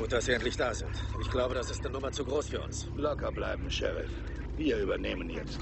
Gut, dass Sie endlich da sind. Ich glaube, das ist eine Nummer zu groß für uns. Locker bleiben, Sheriff. Wir übernehmen jetzt.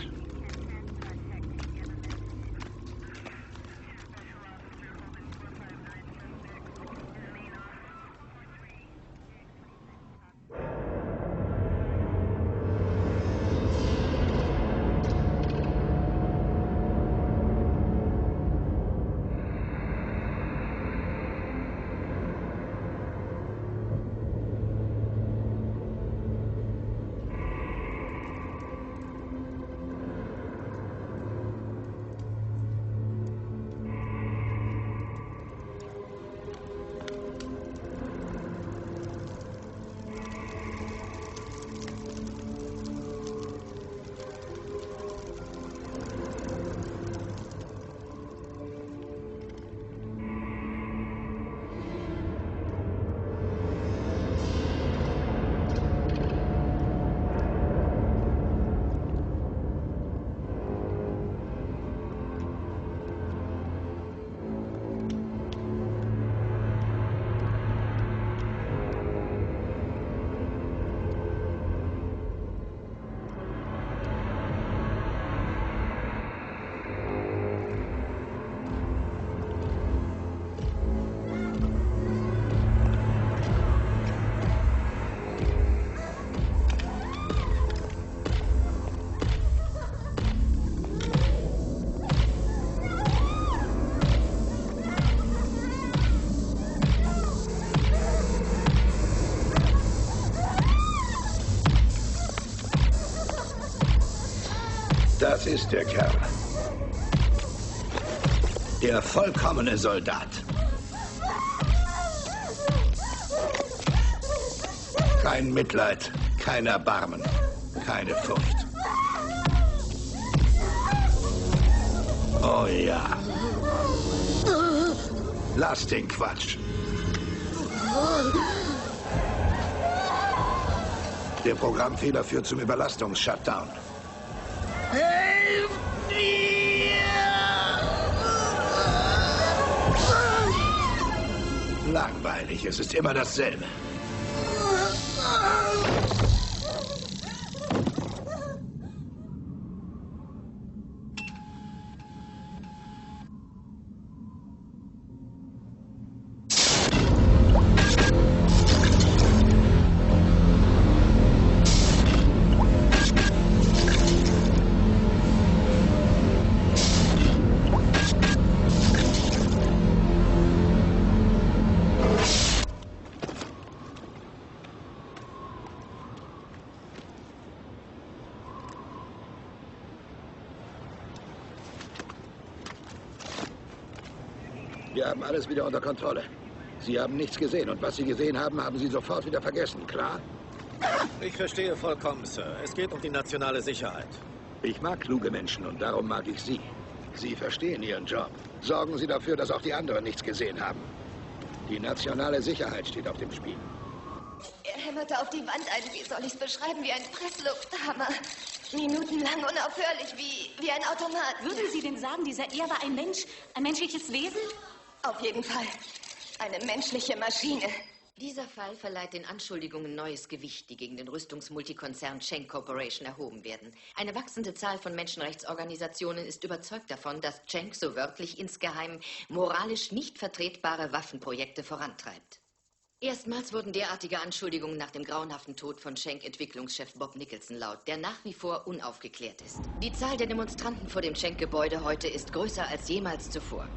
Das ist der Kerl. Der vollkommene Soldat. Kein Mitleid, kein Erbarmen, keine Furcht. Oh ja. Lass den Quatsch. Der Programmfehler führt zum Überlastungs-Shutdown. Helft mir! Langweilig, es ist immer dasselbe. Wir haben alles wieder unter Kontrolle. Sie haben nichts gesehen und was Sie gesehen haben, haben Sie sofort wieder vergessen, klar? Ich verstehe vollkommen, Sir. Es geht um die nationale Sicherheit. Ich mag kluge Menschen und darum mag ich Sie. Sie verstehen Ihren Job. Sorgen Sie dafür, dass auch die anderen nichts gesehen haben. Die nationale Sicherheit steht auf dem Spiel. Er hämmerte auf die Wand ein, wie soll ich es beschreiben, wie ein Presslufthammer. Minutenlang unaufhörlich, wie ein Automat. Würden Sie denn sagen, dieser Er war ein Mensch, ein menschliches Wesen? Auf jeden Fall. Eine menschliche Maschine. Dieser Fall verleiht den Anschuldigungen neues Gewicht, die gegen den Rüstungsmultikonzern Schenck Corporation erhoben werden. Eine wachsende Zahl von Menschenrechtsorganisationen ist überzeugt davon, dass Schenck so wörtlich insgeheim moralisch nicht vertretbare Waffenprojekte vorantreibt. Erstmals wurden derartige Anschuldigungen nach dem grauenhaften Tod von Schenck-Entwicklungschef Bob Nicholson laut, der nach wie vor unaufgeklärt ist. Die Zahl der Demonstranten vor dem Schenck-Gebäude heute ist größer als jemals zuvor.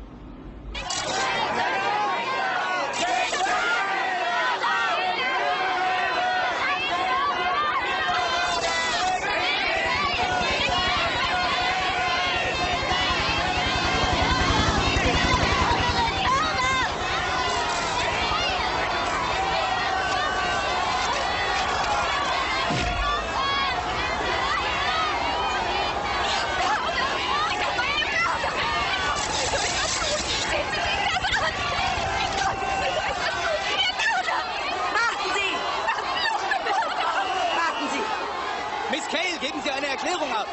Geben Sie eine Erklärung ab.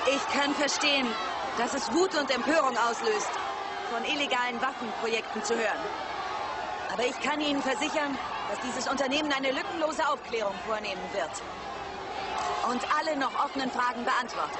Ich kann verstehen, dass es Wut und Empörung auslöst, von illegalen Waffenprojekten zu hören. Aber ich kann Ihnen versichern, dass dieses Unternehmen eine lückenlose Aufklärung vornehmen wird. Und alle noch offenen Fragen beantwortet.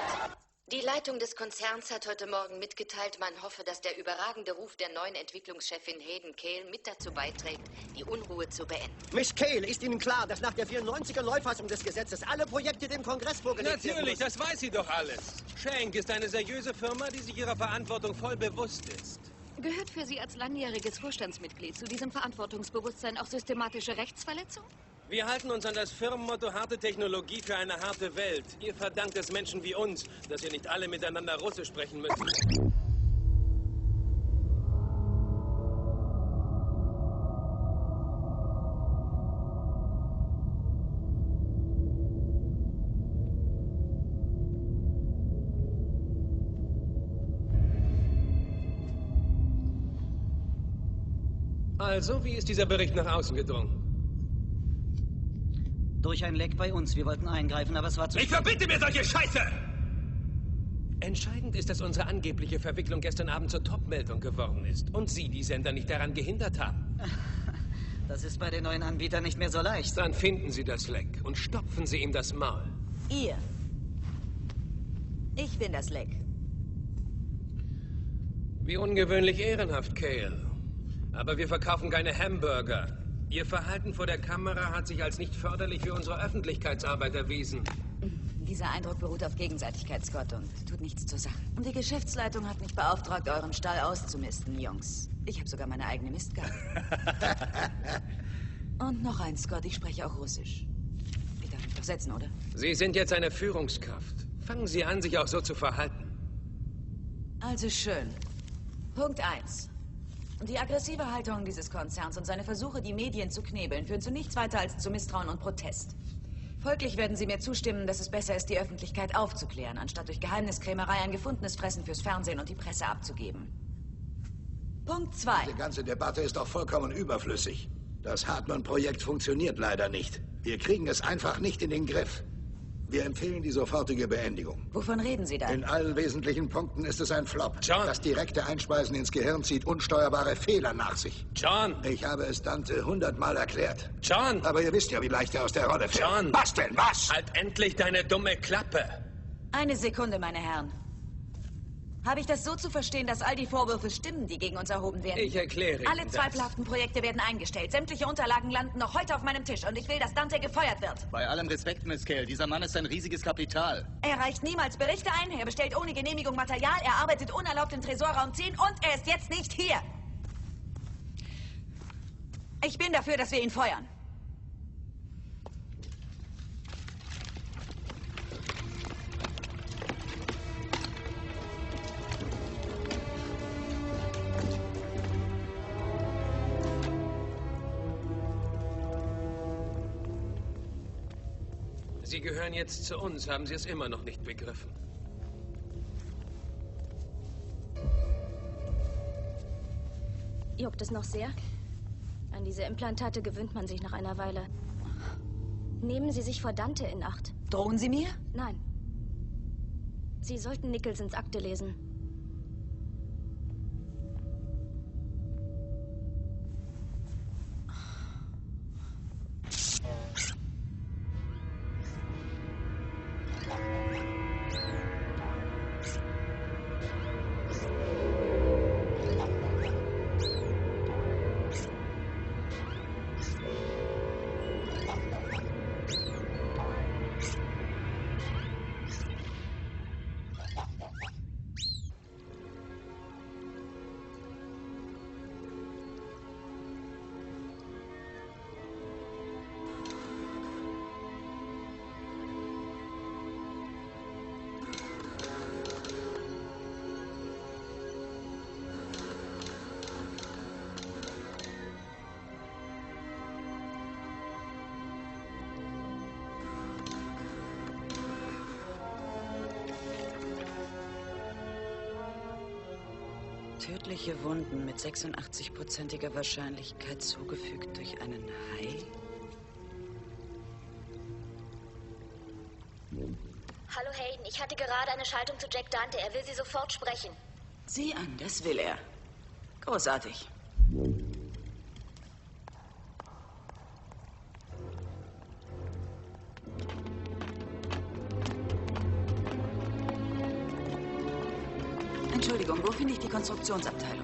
Die Leitung des Konzerns hat heute Morgen mitgeteilt, man hoffe, dass der überragende Ruf der neuen Entwicklungschefin Hayden Cale mit dazu beiträgt, die Unruhe zu beenden. Miss Cale, ist Ihnen klar, dass nach der 94er Neufassung des Gesetzes alle Projekte dem Kongress vorgelegt werden Natürlich, müssen? das weiß sie doch alles. Schenck ist eine seriöse Firma, die sich ihrer Verantwortung voll bewusst ist. Gehört für Sie als langjähriges Vorstandsmitglied zu diesem Verantwortungsbewusstsein auch systematische Rechtsverletzung? Wir halten uns an das Firmenmotto harte Technologie für eine harte Welt. Ihr verdankt es Menschen wie uns, dass wir nicht alle miteinander Russisch sprechen müssen. Also, wie ist dieser Bericht nach außen gedrungen? Durch ein Leck bei uns. Wir wollten eingreifen, aber es war zu... Ich verbitte mir solche Scheiße! Entscheidend ist, dass unsere angebliche Verwicklung gestern Abend zur Top-Meldung geworden ist und Sie die Sender nicht daran gehindert haben. Das ist bei den neuen Anbietern nicht mehr so leicht. Dann finden Sie das Leck und stopfen Sie ihm das Maul. Ihr. Ich bin das Leck. Wie ungewöhnlich ehrenhaft, Cale. Aber wir verkaufen keine Hamburger. Ihr Verhalten vor der Kamera hat sich als nicht förderlich für unsere Öffentlichkeitsarbeit erwiesen. Dieser Eindruck beruht auf Gegenseitigkeit, Scott, und tut nichts zur Sache. Und die Geschäftsleitung hat mich beauftragt, euren Stall auszumisten, Jungs. Ich habe sogar meine eigene Mistgabel. Und noch eins, Scott, ich spreche auch Russisch. Ich darf mich doch setzen, oder? Sie sind jetzt eine Führungskraft. Fangen Sie an, sich auch so zu verhalten. Also schön. Punkt 1. Die aggressive Haltung dieses Konzerns und seine Versuche, die Medien zu knebeln, führen zu nichts weiter als zu Misstrauen und Protest. Folglich werden Sie mir zustimmen, dass es besser ist, die Öffentlichkeit aufzuklären, anstatt durch Geheimniskrämerei ein gefundenes Fressen fürs Fernsehen und die Presse abzugeben. Punkt 2. Die ganze Debatte ist doch vollkommen überflüssig. Das Hartmann-Projekt funktioniert leider nicht. Wir kriegen es einfach nicht in den Griff. Wir empfehlen die sofortige Beendigung. Wovon reden Sie da? In allen wesentlichen Punkten ist es ein Flop. John! Das direkte Einspeisen ins Gehirn zieht unsteuerbare Fehler nach sich. John! Ich habe es Dante 100-mal erklärt. John! Aber ihr wisst ja, wie leicht er aus der Rolle fällt. John! Was denn, was? Halt endlich deine dumme Klappe! Eine Sekunde, meine Herren. Habe ich das so zu verstehen, dass all die Vorwürfe stimmen, die gegen uns erhoben werden? Ich erkläre Ihnen Alle das. zweifelhaften Projekte werden eingestellt. Sämtliche Unterlagen landen noch heute auf meinem Tisch und ich will, dass Dante gefeuert wird. Bei allem Respekt, Miss Cale, dieser Mann ist ein riesiges Kapital. Er reicht niemals Berichte ein, er bestellt ohne Genehmigung Material, er arbeitet unerlaubt im Tresorraum 10 und er ist jetzt nicht hier. Ich bin dafür, dass wir ihn feuern. Sie gehören jetzt zu uns. Haben Sie es immer noch nicht begriffen? Juckt es noch sehr? An diese Implantate gewöhnt man sich nach einer Weile. Nehmen Sie sich vor Dante in Acht. Drohen Sie mir? Nein. Sie sollten Nicholsons Akte lesen. Tödliche Wunden mit 86%iger Wahrscheinlichkeit zugefügt durch einen Hai? Hallo Hayden, ich hatte gerade eine Schaltung zu Jack Dante. Er will Sie sofort sprechen. Sieh an, das will er. Großartig. Entschuldigung, wo finde ich die Konstruktionsabteilung?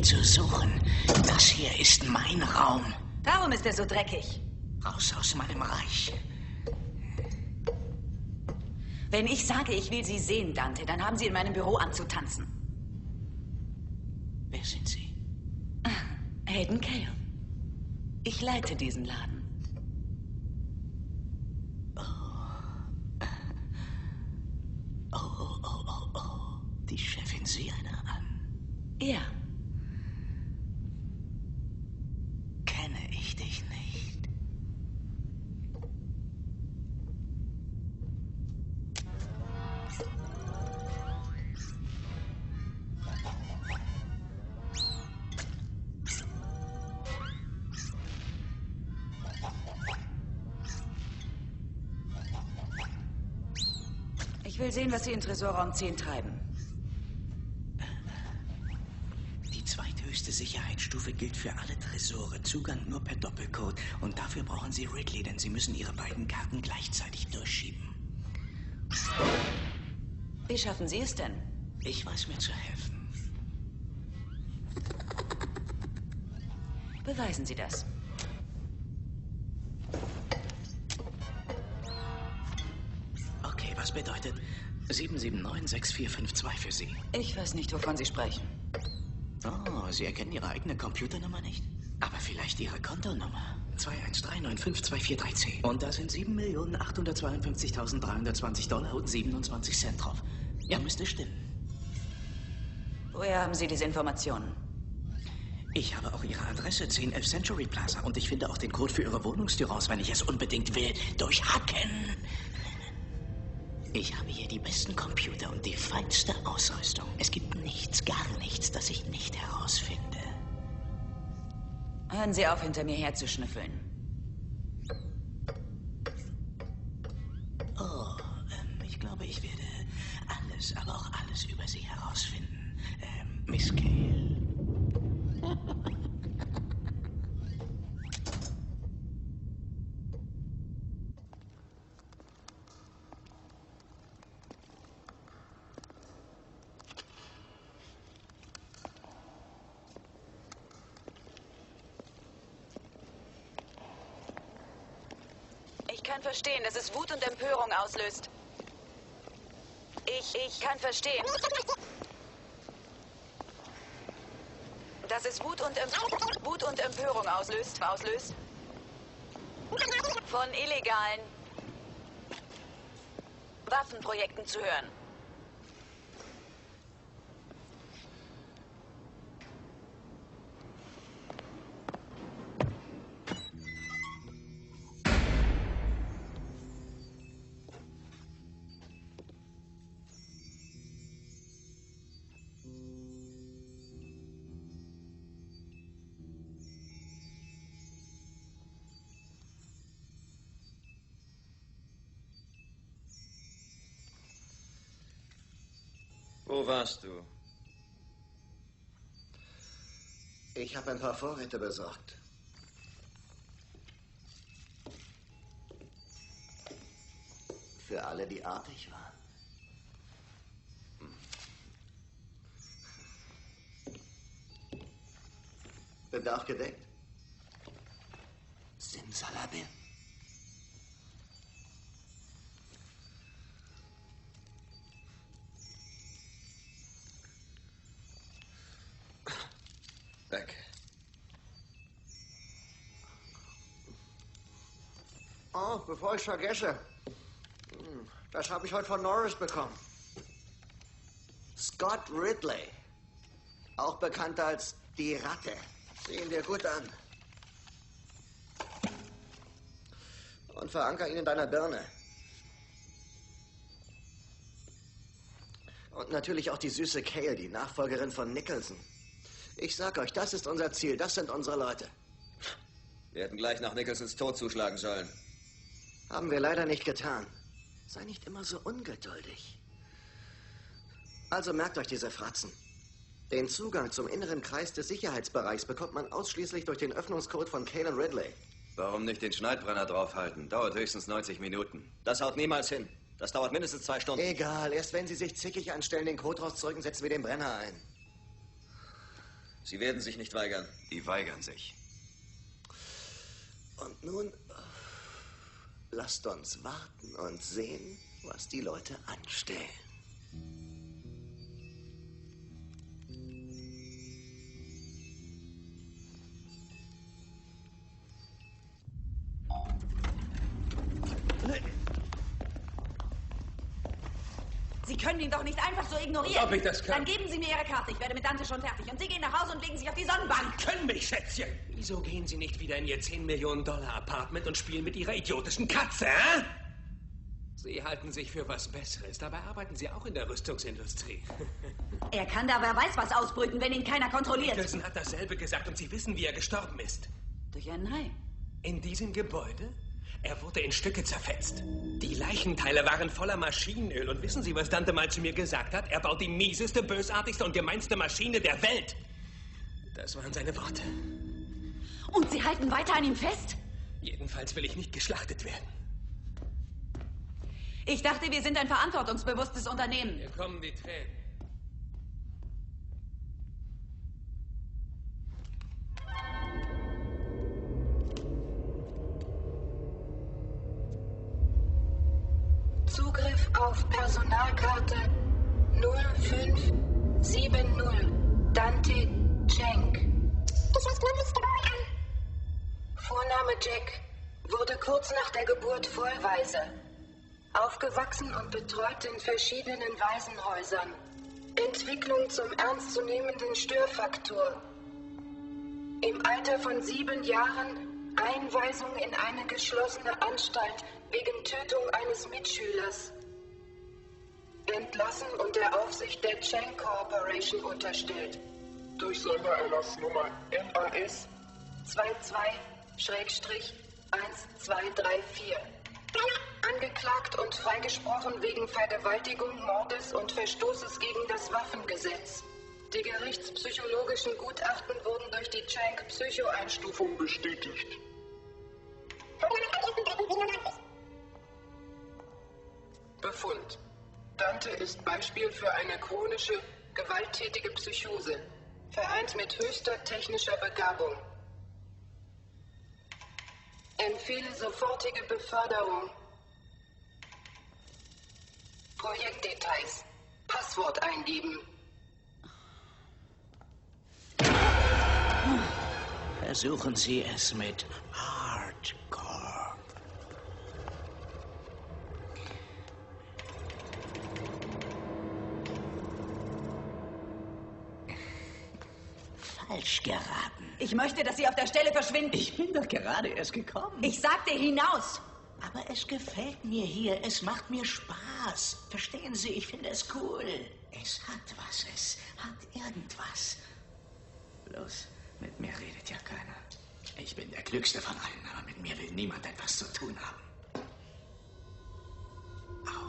Zu suchen. Das hier ist mein Raum. Darum ist er so dreckig. Raus aus meinem Reich. Wenn ich sage, ich will Sie sehen, Dante, dann haben Sie in meinem Büro anzutanzen. Wer sind Sie? Hayden Cale. Ich leite diesen Laden. Oh. Die Chefin Sienna an. Ja. Kenne ich dich nicht? Ich will sehen, was Sie in Tresorraum 10 treiben. Die zweithöchste Sicherheitsstufe gilt für alle Tresore. Zugang nur per Doppelcode. Und dafür brauchen Sie Ridley, denn Sie müssen Ihre beiden Karten gleichzeitig durchschieben. Wie schaffen Sie es denn? Ich weiß mir zu helfen. Beweisen Sie das. Okay, was bedeutet 779-6452 für Sie? Ich weiß nicht, wovon Sie sprechen. Oh, Sie erkennen Ihre eigene Computernummer nicht? Aber vielleicht Ihre Kontonummer. 213952413C. Und da sind 7.852.320 Dollar und 27 Cent drauf. Ja, müsste stimmen. Woher haben Sie diese Informationen? Ich habe auch Ihre Adresse, 1011 Century Plaza. Und ich finde auch den Code für Ihre Wohnungstür raus, wenn ich es unbedingt will. Durch Hacken. Ich habe hier die besten Computer und die feinste Ausrüstung. Es gibt nichts, gar nichts, das ich nicht herausfinde. Hören Sie auf, hinter mir herzuschnüffeln. Oh, ich glaube, ich werde alles, aber auch alles über Sie herausfinden. Miss Cale. verstehen, dass es Wut und Empörung auslöst. Ich kann verstehen, dass es Wut und Empörung auslöst. Von illegalen Waffenprojekten zu hören. Wo warst du? Ich habe ein paar Vorräte besorgt. Für alle, die artig waren. Bedarf gedeckt? Simsalabim. Weg. Oh, bevor ich vergesse. Das habe ich heute von Norris bekommen. Scott Ridley. Auch bekannt als die Ratte. Sieh ihn dir gut an. Und veranker ihn in deiner Birne. Und natürlich auch die süße Cale, die Nachfolgerin von Nicholson. Ich sag euch, das ist unser Ziel. Das sind unsere Leute. Wir hätten gleich nach Nicholsons Tod zuschlagen sollen. Haben wir leider nicht getan. Sei nicht immer so ungeduldig. Also merkt euch diese Fratzen. Den Zugang zum inneren Kreis des Sicherheitsbereichs bekommt man ausschließlich durch den Öffnungscode von Cale und Ridley. Warum nicht den Schneidbrenner draufhalten? Dauert höchstens 90 Minuten. Das haut niemals hin. Das dauert mindestens 2 Stunden. Egal, erst wenn Sie sich zickig anstellen, den Code rauszurücken, setzen wir den Brenner ein. Sie werden sich nicht weigern. Die weigern sich. Und nun lasst uns warten und sehen, was die Leute anstellen. Sie können ihn doch nicht einfach so ignorieren. Als ob ich das kann. Dann geben Sie mir Ihre Karte. Ich werde mit Dante schon fertig. Und Sie gehen nach Hause und legen sich auf die Sonnenbank. Sie können mich, Schätzchen. Wieso gehen Sie nicht wieder in Ihr 10 Millionen $ Apartment und spielen mit Ihrer idiotischen Katze, hä? Sie halten sich für was Besseres. Dabei arbeiten Sie auch in der Rüstungsindustrie. Er kann da wer weiß was ausbrüten, wenn ihn keiner kontrolliert. Nicholson hat dasselbe gesagt und Sie wissen, wie er gestorben ist. Durch einen Hai. In diesem Gebäude? Er wurde in Stücke zerfetzt. Die Leichenteile waren voller Maschinenöl. Und wissen Sie, was Dante mal zu mir gesagt hat? Er baut die mieseste, bösartigste und gemeinste Maschine der Welt. Das waren seine Worte. Und Sie halten weiter an ihm fest? Jedenfalls will ich nicht geschlachtet werden. Ich dachte, wir sind ein verantwortungsbewusstes Unternehmen. Hier kommen die Tränen. Zugriff auf Personalkarte 0570 Dante Cenk. Vorname Jack, wurde kurz nach der Geburt vollwaise. Aufgewachsen und betreut in verschiedenen Waisenhäusern. Entwicklung zum ernstzunehmenden Störfaktor. Im Alter von 7 Jahren Einweisung in eine geschlossene Anstalt wegen Tötung eines Mitschülers. Entlassen und der Aufsicht der Cenk Corporation unterstellt. Durch Sondererlassnummer MAS 22/1234. Angeklagt und freigesprochen wegen Vergewaltigung, Mordes und Verstoßes gegen das Waffengesetz. Die gerichtspsychologischen Gutachten wurden durch die Cenk Psychoeinstufung bestätigt. Befund. Dante ist Beispiel für eine chronische, gewalttätige Psychose, vereint mit höchster technischer Begabung. Empfehle sofortige Beförderung. Projektdetails. Passwort eingeben. Versuchen Sie es mit Hardcore. Falsch geraten. Ich möchte, dass Sie auf der Stelle verschwinden. Ich bin doch gerade erst gekommen. Ich sagte hinaus. Aber es gefällt mir hier. Es macht mir Spaß. Verstehen Sie, ich finde es cool. Es hat was. Es hat irgendwas. Bloß, mit mir redet ja keiner. Ich bin der Klügste von allen, aber mit mir will niemand etwas zu tun haben.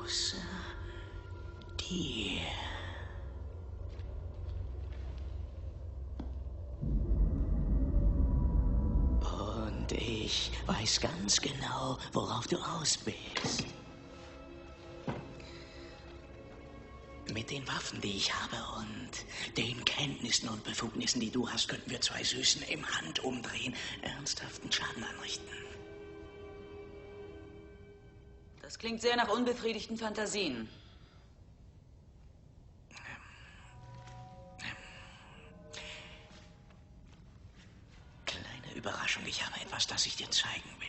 Außer dir. Und ich weiß ganz genau, worauf du aus bist. Mit den Waffen, die ich habe und den Kenntnissen und Befugnissen, die du hast, könnten wir zwei Süßen im Handumdrehen ernsthaften Schaden anrichten. Das klingt sehr nach unbefriedigten Fantasien. Kleine Überraschung, ich habe etwas, das ich dir zeigen will.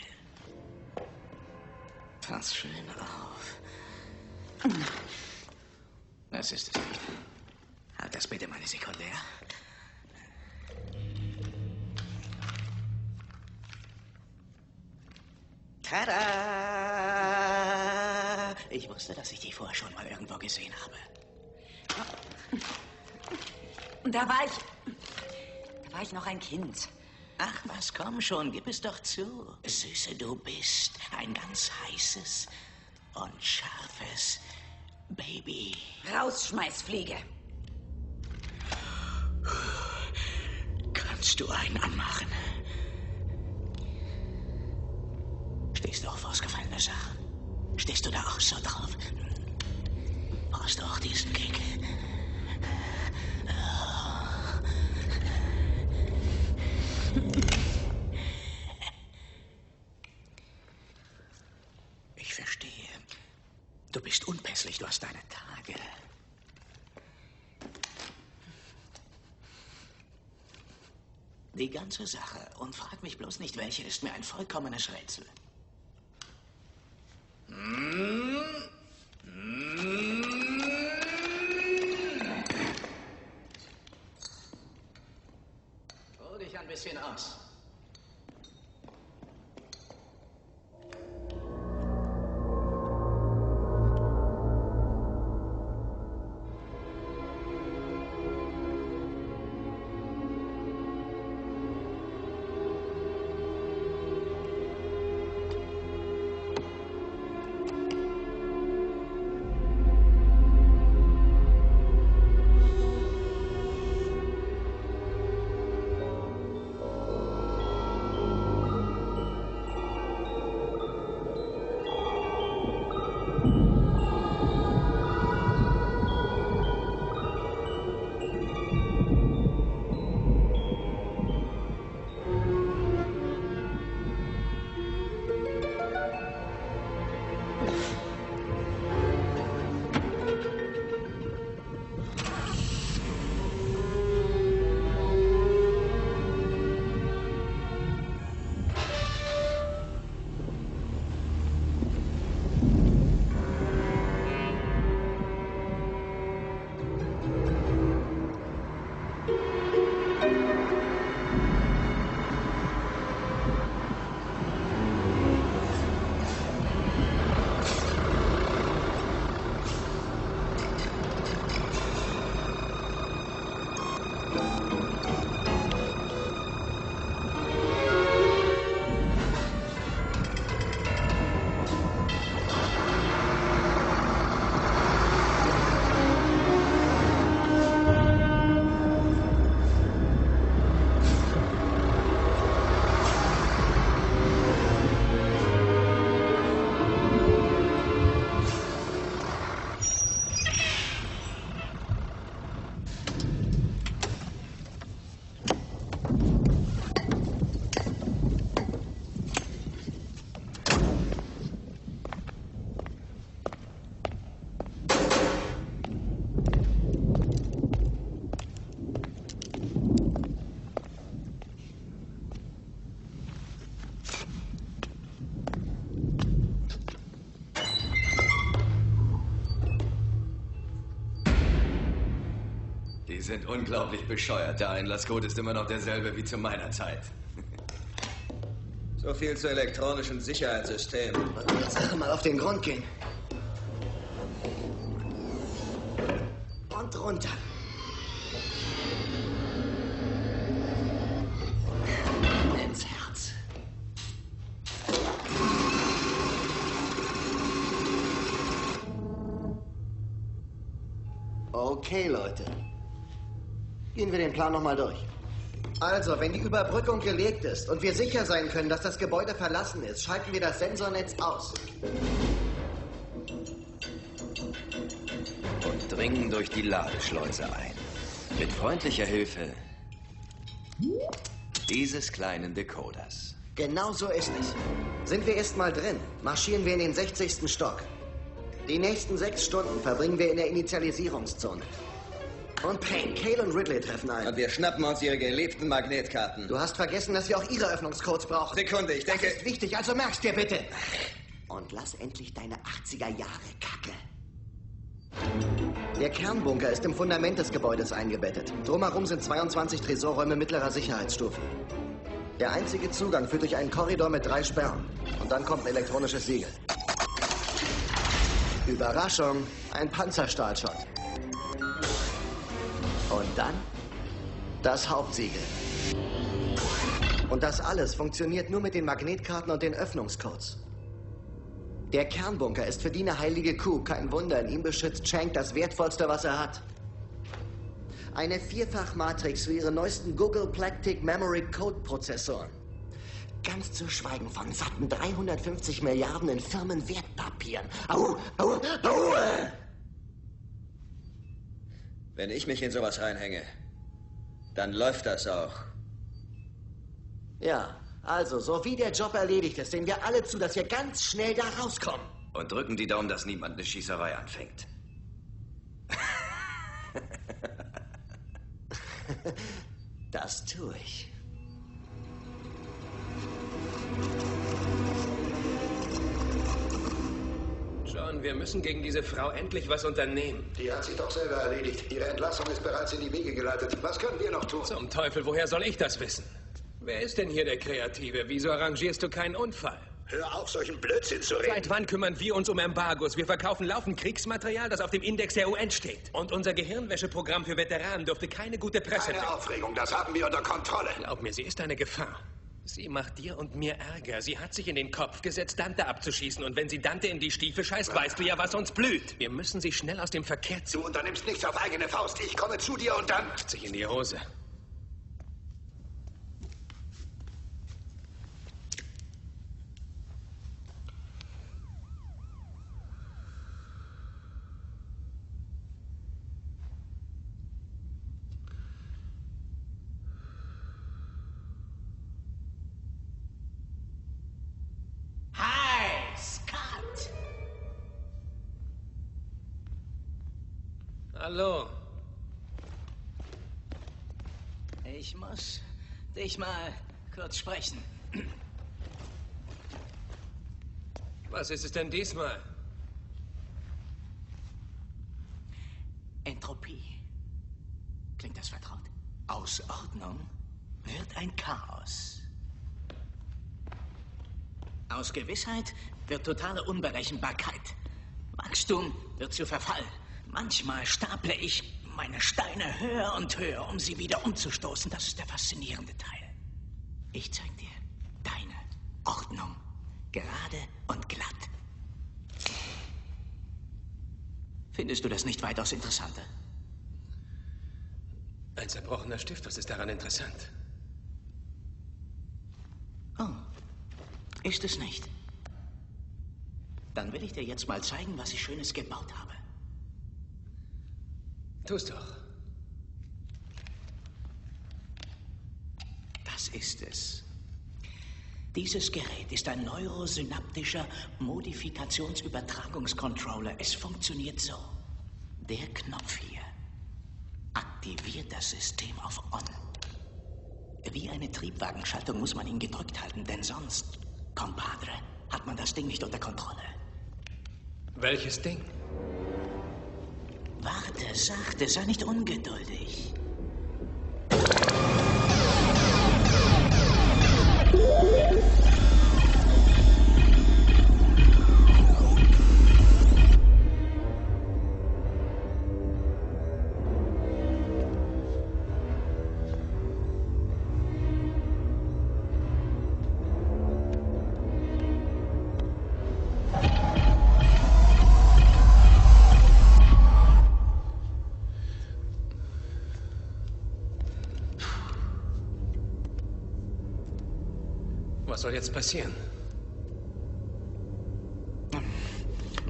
Pass schön auf. Das ist es nicht. Halt das bitte mal eine Sekunde, ja? Tada! Ich wusste, dass ich dich vorher schon mal irgendwo gesehen habe. Da war ich noch ein Kind. Ach was, komm schon, gib es doch zu. Süße, du bist ein ganz heißes und scharfes Baby. Rausschmeißfliege. Kannst du einen anmachen? Stehst du auf ausgefallene Sachen? Stehst du da auch so drauf? Brauchst du auch diesen Kick? Ich verstehe. Du bist unpässlich, du hast deine Tage. Die ganze Sache, und frag mich bloß nicht, welche, ist mir ein vollkommenes Rätsel. Ruh dich ein bisschen aus. sind unglaublich bescheuert. Der Einlasscode ist immer noch derselbe wie zu meiner Zeit. So viel zu elektronischen Sicherheitssystemen. Wollen wir der Sache mal auf den Grund gehen? Und runter. Ins Herz. Okay, Leute. Gehen wir den Plan nochmal durch. Also, wenn die Überbrückung gelegt ist und wir sicher sein können, dass das Gebäude verlassen ist, schalten wir das Sensornetz aus. Und dringen durch die Ladeschleuse ein. Mit freundlicher Hilfe dieses kleinen Decoders. Genau so ist es. Sind wir erst mal drin, marschieren wir in den 60. Stock. Die nächsten 6 Stunden verbringen wir in der Initialisierungszone. Und Payne, Cale und Ridley treffen ein. Und wir schnappen uns ihre geliebten Magnetkarten. Du hast vergessen, dass wir auch ihre Öffnungscodes brauchen. Sekunde, ich denke... Das ist wichtig, also merkst dir bitte. Und lass endlich deine 80er Jahre Kacke. Der Kernbunker ist im Fundament des Gebäudes eingebettet. Drumherum sind 22 Tresorräume mittlerer Sicherheitsstufe. Der einzige Zugang führt durch einen Korridor mit 3 Sperren. Und dann kommt ein elektronisches Siegel. Überraschung, ein Panzerstahlschott. Und dann das Hauptsiegel. Und das alles funktioniert nur mit den Magnetkarten und den Öffnungscodes. Der Kernbunker ist für die eine heilige Kuh. Kein Wunder, in ihm beschützt Chang das Wertvollste, was er hat. Eine Vierfachmatrix für ihre neuesten Google Plectic Memory Code Prozessoren. Ganz zu schweigen von satten 350 Milliarden in Firmenwertpapieren. Au, au, au! Wenn ich mich in sowas reinhänge, dann läuft das auch. Ja, also, so wie der Job erledigt ist, sehen wir alle zu, dass wir ganz schnell da rauskommen. Und drücken die Daumen, dass niemand eine Schießerei anfängt. Das tue ich. John, wir müssen gegen diese Frau endlich was unternehmen. Die hat sich doch selber erledigt. Ihre Entlassung ist bereits in die Wege geleitet. Was können wir noch tun? Zum Teufel, woher soll ich das wissen? Wer ist denn hier der Kreative? Wieso arrangierst du keinen Unfall? Hör auf, solchen Blödsinn zu reden. Seit wann kümmern wir uns um Embargos? Wir verkaufen laufend Kriegsmaterial, das auf dem Index der UN steht. Und unser Gehirnwäscheprogramm für Veteranen dürfte keine gute Presse Keine Aufregung, das haben wir unter Kontrolle. Glaub mir, sie ist eine Gefahr. Sie macht dir und mir Ärger. Sie hat sich in den Kopf gesetzt, Dante abzuschießen. Und wenn sie Dante in die Stiefel scheißt, weißt du ja, was uns blüht. Wir müssen sie schnell aus dem Verkehr ziehen. Du unternimmst nichts auf eigene Faust. Ich komme zu dir und dann... Macht sich in die Hose. Hallo. Ich muss dich mal kurz sprechen. Was ist es denn diesmal? Entropie. Klingt das vertraut? Aus Ordnung wird ein Chaos. Aus Gewissheit wird totale Unberechenbarkeit. Wachstum wird zu Verfall. Manchmal staple ich meine Steine höher und höher, um sie wieder umzustoßen. Das ist der faszinierende Teil. Ich zeig dir deine Ordnung. Gerade und glatt. Findest du das nicht weitaus interessanter? Ein zerbrochener Stift, was ist daran interessant? Oh, ist es nicht? Dann will ich dir jetzt mal zeigen, was ich Schönes gebaut habe. Tu's doch. Das ist es. Dieses Gerät ist ein neurosynaptischer Modifikationsübertragungscontroller. Es funktioniert so. Der Knopf hier aktiviert das System auf On. Wie eine Triebwagenschaltung muss man ihn gedrückt halten, denn sonst, Compadre, hat man das Ding nicht unter Kontrolle. Welches Ding? Warte, sachte, sei nicht ungeduldig. Was soll jetzt passieren?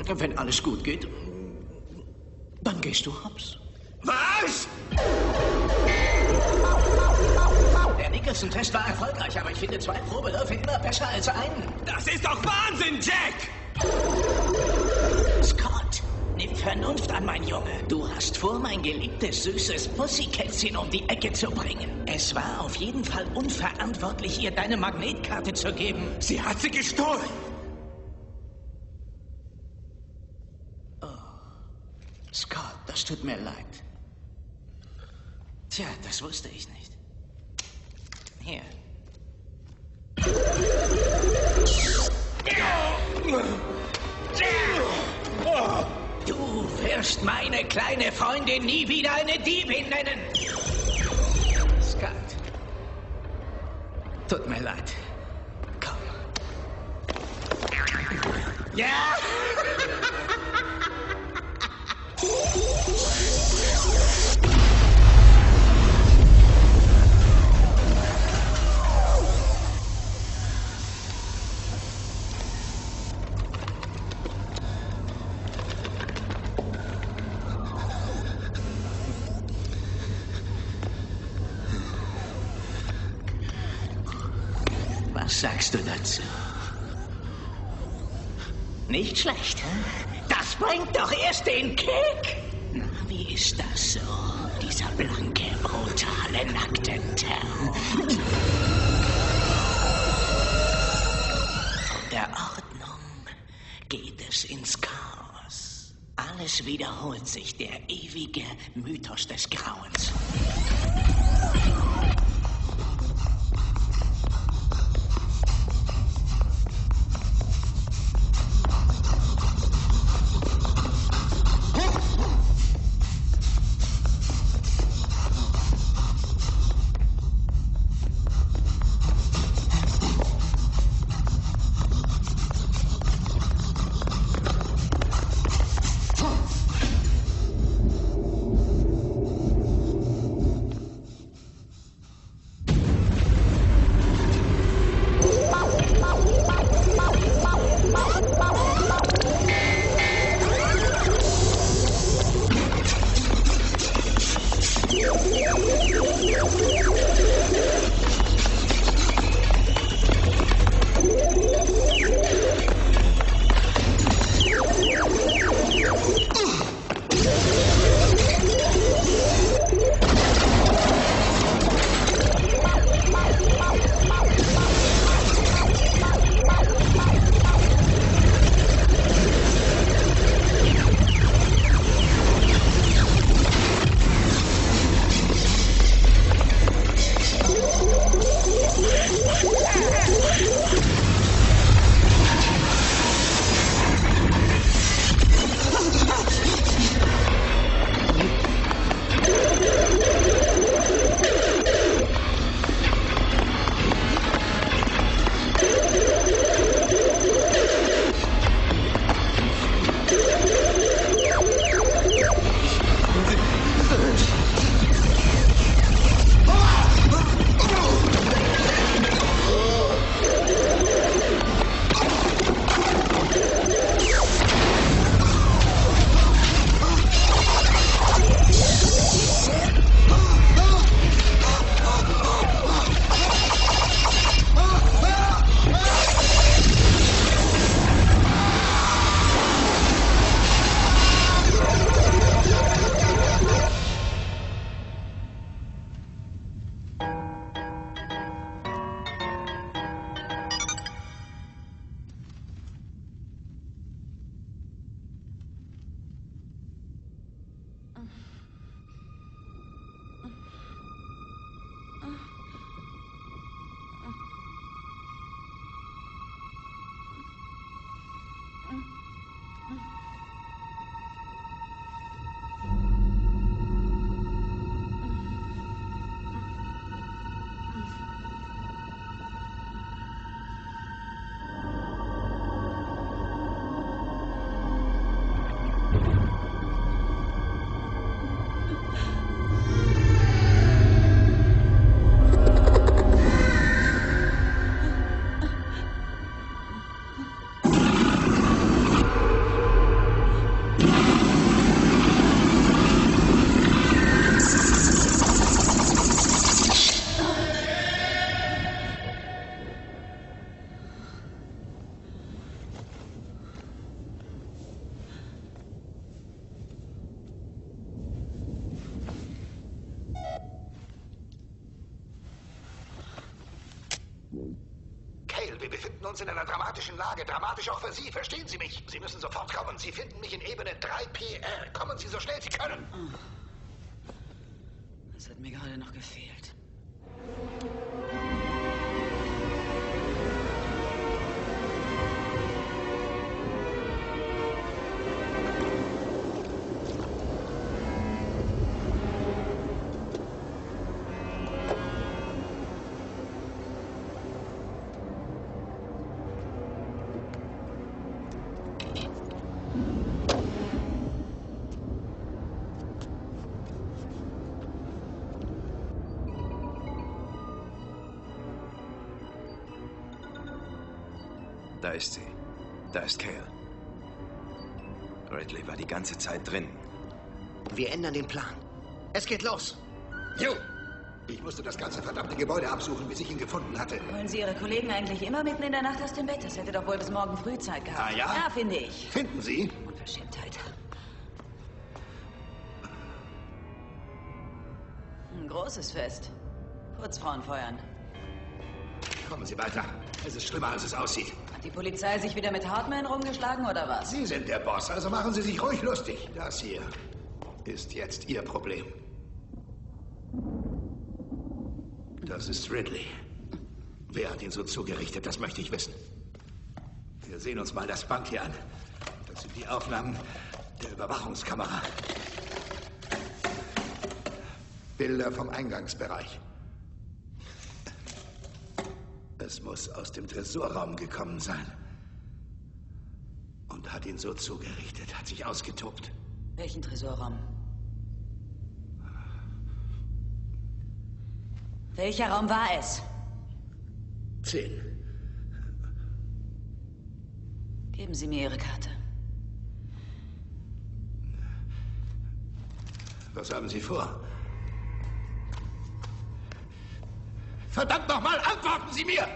Wenn alles gut geht, dann gehst du hops. Was? Der Nicholson-Test war erfolgreich, aber ich finde 2 Probeläufe immer besser als einen. Das ist doch Wahnsinn, Jack! Scott, nimm Vernunft an, mein Junge. Du hast vor, mein geliebtes, süßes Pussykätzchen um die Ecke zu bringen. Es war auf jeden Fall unverantwortlich, ihr deine Magnetkarte zu geben. Sie hat sie gestohlen! Oh, Scott, das tut mir leid. Tja, das wusste ich nicht. Hier. Du wirst meine kleine Freundin nie wieder eine Diebin nennen. Scott. Tut mir leid. Komm. Ja! Was sagst du dazu? Nicht schlecht, hä? Das bringt doch erst den Kick. Na, wie ist das so? Dieser blanke, brutale, nackte Terror. Von der Ordnung geht es ins Chaos. Alles wiederholt sich, der ewige Mythos des Grauens. Wir befinden uns in einer dramatischen Lage. Dramatisch auch für Sie. Verstehen Sie mich? Sie müssen sofort kommen. Sie finden mich in Ebene 3PR. Kommen Sie so schnell Sie können. Das hat mir gerade noch gefehlt. Da ist sie. Da ist Cale. Ridley war die ganze Zeit drin. Wir ändern den Plan. Es geht los. Jo! Ich musste das ganze verdammte Gebäude absuchen, bis ich ihn gefunden hatte. Holen Sie Ihre Kollegen eigentlich immer mitten in der Nacht aus dem Bett? Das hätte doch wohl bis morgen früh Zeit gehabt. Ah ja? Ja, finde ich. Finden Sie? Unverschämtheit. Ein großes Fest. Putzfrauen feuern. Kommen Sie weiter. Es ist schlimmer, als es aussieht. Hat die Polizei sich wieder mit Hardman rumgeschlagen, oder was? Sie sind der Boss, also machen Sie sich ruhig lustig. Das hier ist jetzt Ihr Problem. Das ist Ridley. Wer hat ihn so zugerichtet, das möchte ich wissen. Wir sehen uns mal das Band hier an. Das sind die Aufnahmen der Überwachungskamera. Bilder vom Eingangsbereich. Es muss aus dem Tresorraum gekommen sein. Und hat ihn so zugerichtet, hat sich ausgetobt. Welchen Tresorraum? Welcher Raum war es? 10. Geben Sie mir Ihre Karte. Was haben Sie vor? Verdammt nochmal, antworten Sie mir!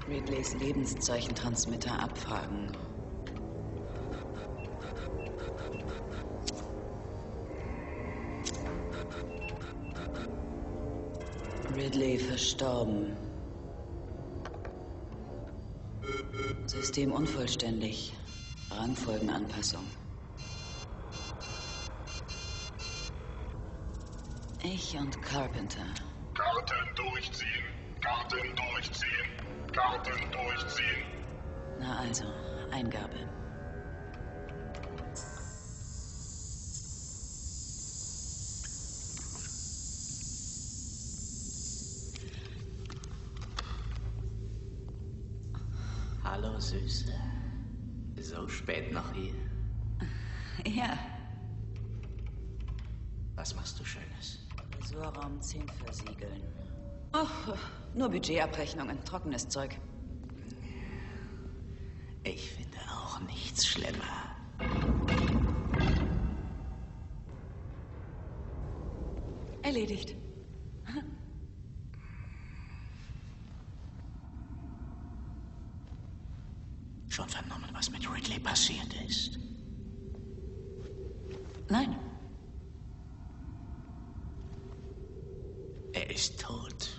Ridleys Lebenszeichen-Transmitter abfragen. Ridley verstorben. System unvollständig. Rangfolgenanpassung. Ich und Carpenter. Karten durchziehen. Karten durchziehen. Karten durchziehen. Na also, Eingabe. Hallo, Süße. So spät noch hier. Ja. Was machst du Schönes? Tresorraum 10 versiegeln. Ach, nur Budgetabrechnungen, trockenes Zeug. Ich finde auch nichts schlimmer. Erledigt. Schon vernommen, was mit Ridley passiert ist? Nein. Er ist tot.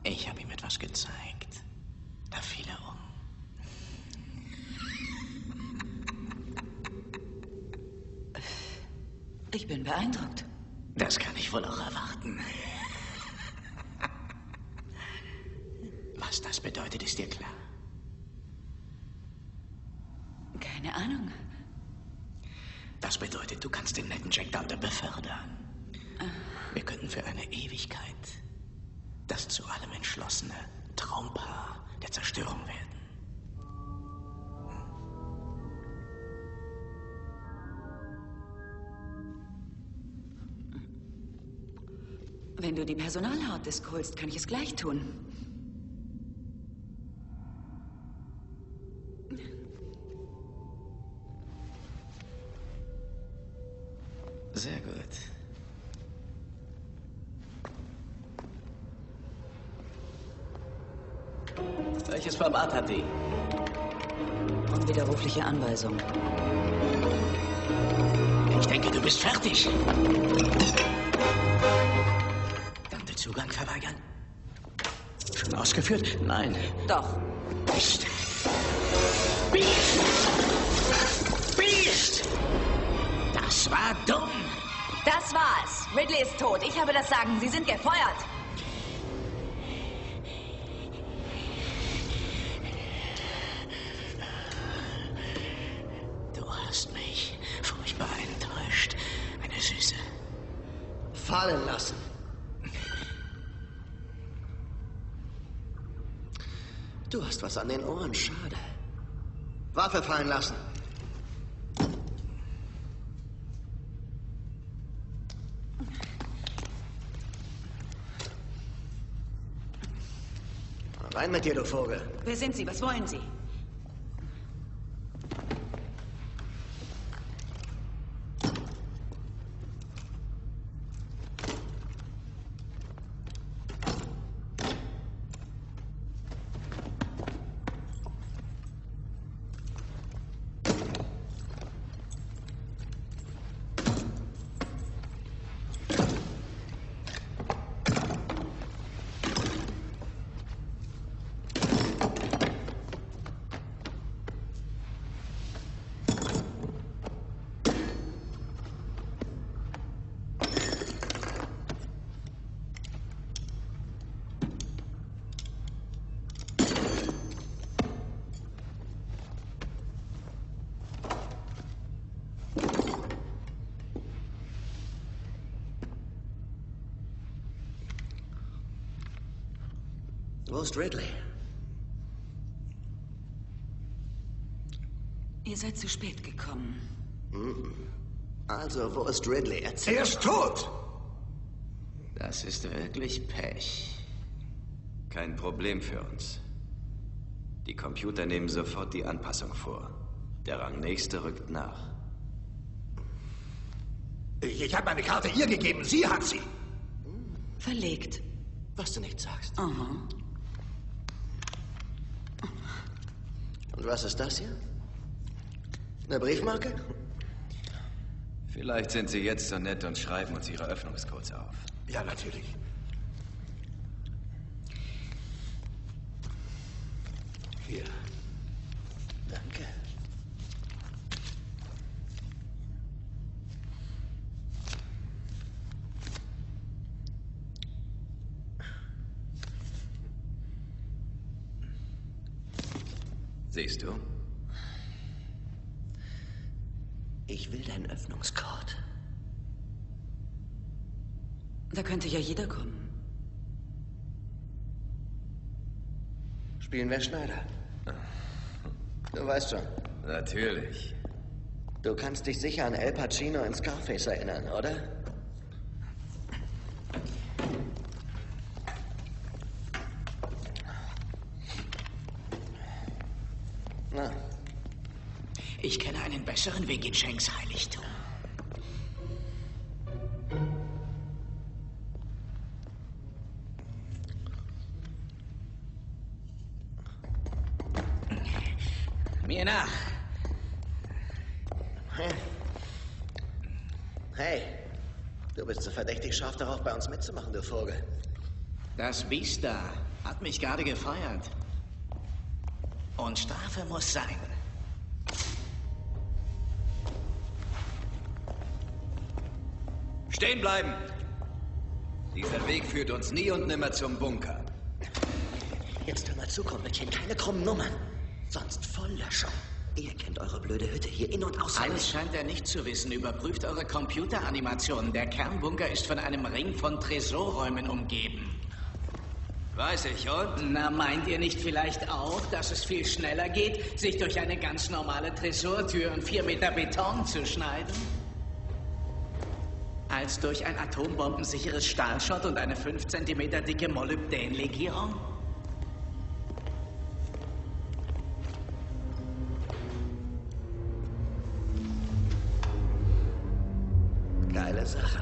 Ich habe ihm etwas gezeigt. Da fiel er um. Ich bin beeindruckt. Das kann ich wohl auch erwarten. Was das bedeutet, ist dir klar? Keine Ahnung. Das bedeutet, du kannst den netten Jack Dante befördern. Wir könnten für eine Ewigkeit das zu allem entschlossene Traumpaar der Zerstörung werden. Wenn du die Personalharddisk holst, kann ich es gleich tun. Sehr gut. Welches Format hat die? Unwiderrufliche Anweisung. Ich denke, du bist fertig. Dann den Zugang verweigern? Schon ausgeführt? Nein. Doch. Biest! Biest! Biest! Das war dumm. Das war's. Ridley ist tot. Ich habe das Sagen. Sie sind gefeuert. Du hast mich furchtbar enttäuscht. Eine Süße. Fallen lassen. Du hast was an den Ohren. Schade. Waffe fallen lassen. Rein mit dir, du Vogel. Wer sind Sie? Was wollen Sie? Wo ist Ridley? Ihr seid zu spät gekommen. Also, wo ist Ridley? Erzähl. Er ist tot! Das ist wirklich Pech. Kein Problem für uns. Die Computer nehmen sofort die Anpassung vor. Der Rangnächste rückt nach. Ich habe meine Karte ihr gegeben. Sie hat sie. Verlegt. Was du nicht sagst. Aha. Und was ist das hier? Eine Briefmarke? Vielleicht sind Sie jetzt so nett und schreiben uns Ihre Öffnungscodes auf. Ja, natürlich. Hier. Danke. Siehst du? Ich will deinen Öffnungscode. Da könnte ja jeder kommen. Spielen wir Schneider. Du weißt schon. Natürlich. Du kannst dich sicher an El Pacino in Scarface erinnern, oder? Na. Ich kenne einen besseren Weg in Shanks Heiligtum. Mir nach. Hey, du bist so verdächtig scharf darauf, bei uns mitzumachen, du Vogel. Das Biest da hat mich gerade gefeuert. Und Strafe muss sein. Stehen bleiben! Dieser Weg führt uns nie und nimmer zum Bunker. Jetzt hör mal zu, Kumpelchen, keine krummen Nummern. Sonst Volllöschung. Ihr kennt eure blöde Hütte hier in- und auswendig. Eines scheint er nicht zu wissen. Überprüft eure Computeranimationen. Der Kernbunker ist von einem Ring von Tresorräumen umgeben. Weiß ich, und? Na, meint ihr nicht vielleicht auch, dass es viel schneller geht, sich durch eine ganz normale Tresortür und 4 Meter Beton zu schneiden? Als durch ein atombombensicheres Stahlschott und eine 5 Zentimeter dicke Molybdänlegierung? Geile Sache.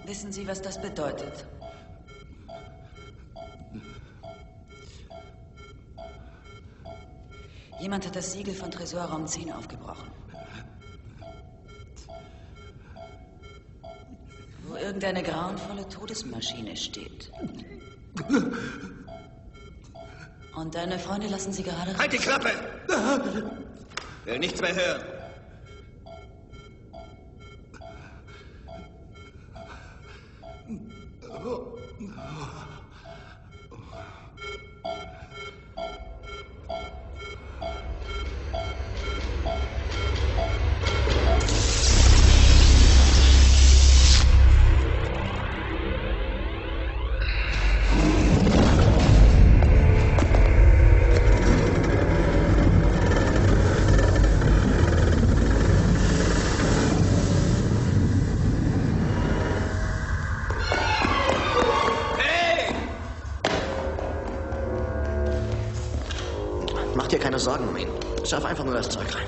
Wissen Sie, was das bedeutet? Jemand hat das Siegel von Tresorraum 10 aufgebrochen. Wo irgendeine grauenvolle Todesmaschine steht. Und deine Freunde lassen sie gerade raus. Halt die Klappe! Will nichts mehr hören. Mach dir keine Sorgen um ihn. Schaff einfach nur das Zeug rein.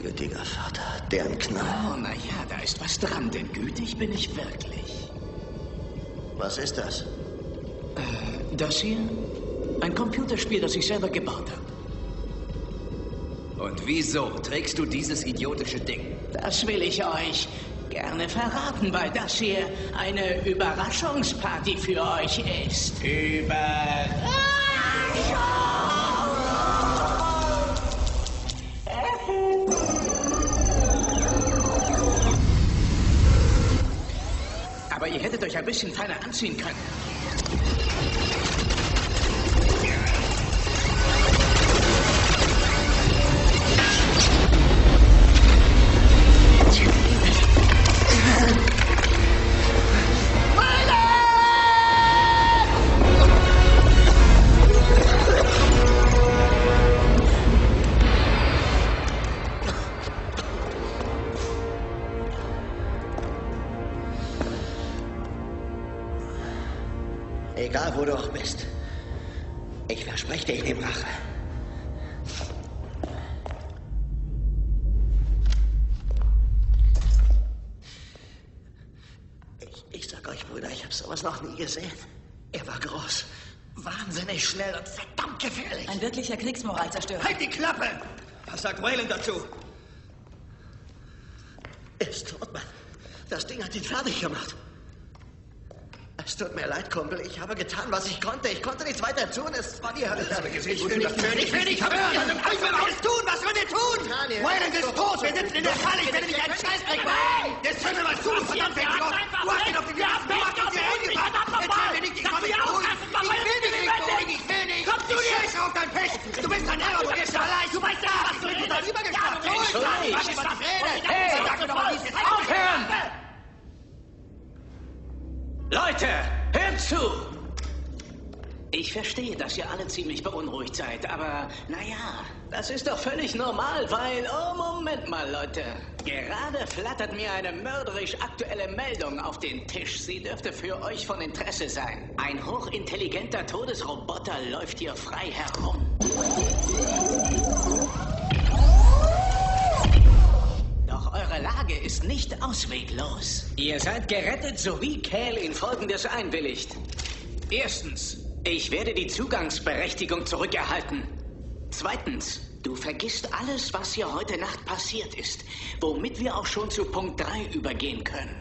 Gütiger Vater, deren Knall. Oh, na ja, da ist was dran, denn gütig bin ich wirklich. Was ist das? Das hier? Ein Computerspiel, das ich selber gebaut habe. Und wieso trägst du dieses idiotische Ding? Das will ich euch gerne verraten, weil das hier eine Überraschungsparty für euch ist. Aber ihr hättet euch ein bisschen feiner anziehen können. Egal, wo du auch bist. Ich verspreche dir, ich nehme Rache. Ich sag euch, Brüder, ich habe sowas noch nie gesehen. Er war groß, wahnsinnig schnell und verdammt gefährlich. Ein wirklicher Kriegsmoralzerstörer. Halt die Klappe! Was sagt Wayland dazu? Er ist tot, Mann. Das Ding hat ihn fertig gemacht. Es tut mir leid, Kumpel. Ich habe getan, was ich konnte. Ich konnte nichts weiter tun. Es war die Hölle. Ich will nicht hören. Ich will alles tun. Was sollen wir tun? Wayland ist tot. Wir sitzen in der Falle. Ich werde nicht einen Scheißdreck machen. Jetzt hör mir mal zu, verdammt, Idiot. Du hast ihn auf die Jagd gemacht und sie hingebracht. Erzähl mir nicht, ich komme nicht holen. Ich will nicht holen. Ich will nicht. Komm zu dir. Scheiße auf dein Pech. Du bist ein Error. Du bist allein. Du weißt ja, was du in dieser Lieber geschafft hast. Hey, sag mir doch mal, wie es jetzt aufhören. Leute, hört zu! Ich verstehe, dass ihr alle ziemlich beunruhigt seid, aber naja, das ist doch völlig normal, weil... Oh, Moment mal, Leute. Gerade flattert mir eine mörderisch aktuelle Meldung auf den Tisch. Sie dürfte für euch von Interesse sein. Ein hochintelligenter Todesroboter läuft hier frei herum. Doch eure Lage ist nicht ausweglos. Ihr seid gerettet, sowie Cal in Folgendes einwilligt. Erstens, ich werde die Zugangsberechtigung zurückerhalten. Zweitens, du vergisst alles, was hier heute Nacht passiert ist, womit wir auch schon zu Punkt 3 übergehen können.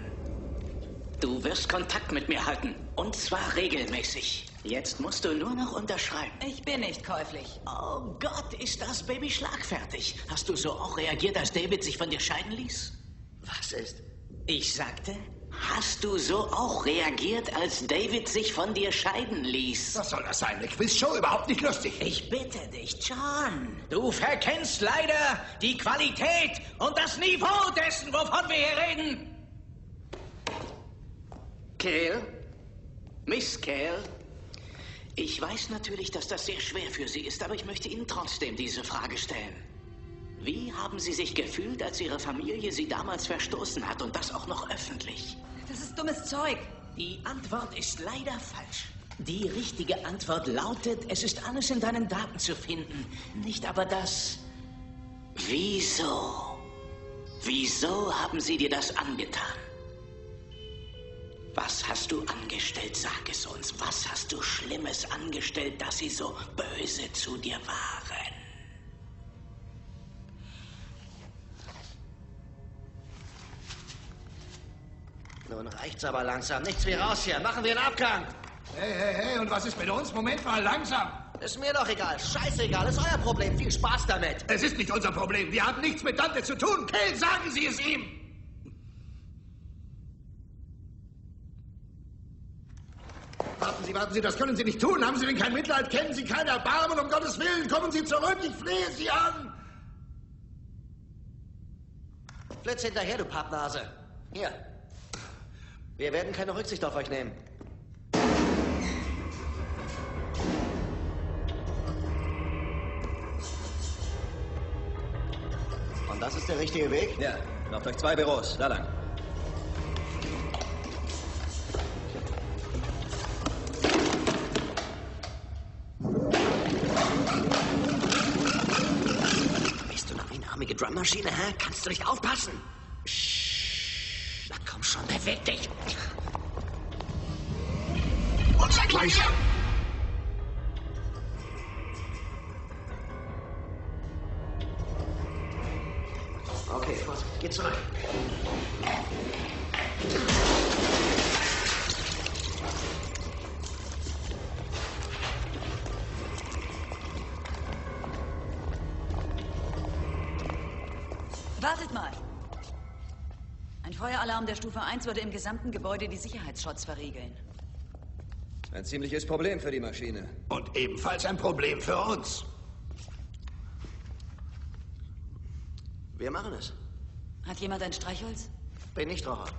Du wirst Kontakt mit mir halten, und zwar regelmäßig. Jetzt musst du nur noch unterschreiben. Ich bin nicht käuflich. Oh Gott, ist das Baby schlagfertig. Hast du so auch reagiert, als David sich von dir scheiden ließ? Was ist? Ich sagte, hast du so auch reagiert, als David sich von dir scheiden ließ? Was soll das sein? Eine Quizshow? Überhaupt nicht lustig. Ich bitte dich, John. Du verkennst leider die Qualität und das Niveau dessen, wovon wir hier reden. Cal? Miss Cal? Ich weiß natürlich, dass das sehr schwer für Sie ist, aber ich möchte Ihnen trotzdem diese Frage stellen. Wie haben Sie sich gefühlt, als Ihre Familie Sie damals verstoßen hat und das auch noch öffentlich? Das ist dummes Zeug. Die Antwort ist leider falsch. Die richtige Antwort lautet, es ist alles in deinen Daten zu finden, nicht aber das Wieso. Wieso haben sie dir das angetan? Was hast du angestellt, sag es uns. Was hast du Schlimmes angestellt, dass sie so böse zu dir waren? Nun reicht's aber langsam. Nichts wie raus hier. Machen wir einen Abgang. Hey, und was ist mit uns? Moment mal, langsam. Ist mir doch egal. Scheißegal. Ist euer Problem. Viel Spaß damit. Es ist nicht unser Problem. Wir haben nichts mit Dante zu tun. Cal, sagen Sie es ihm. Warten Sie, das können Sie nicht tun. Haben Sie denn kein Mitleid? Kennen Sie kein Erbarmen? Um Gottes Willen, kommen Sie zurück. Ich flehe Sie an. Flitz hinterher, du Pappnase. Hier. Wir werden keine Rücksicht auf euch nehmen. Und das ist der richtige Weg? Ja, noch durch 2 Büros. Da lang. Bist du noch wie eine armige Drummaschine, hä? Kannst du nicht aufpassen? Psst. Na komm schon, beweg dich. Unser Gleicher. Okay, Vorsicht. Geh zurück. Wartet mal. Ein Feueralarm der Stufe 1 würde im gesamten Gebäude die Sicherheitsschrotts verriegeln. Ein ziemliches Problem für die Maschine. Und ebenfalls ein Problem für uns. Wir machen es. Hat jemand ein Streichholz? Bin nicht Raucher.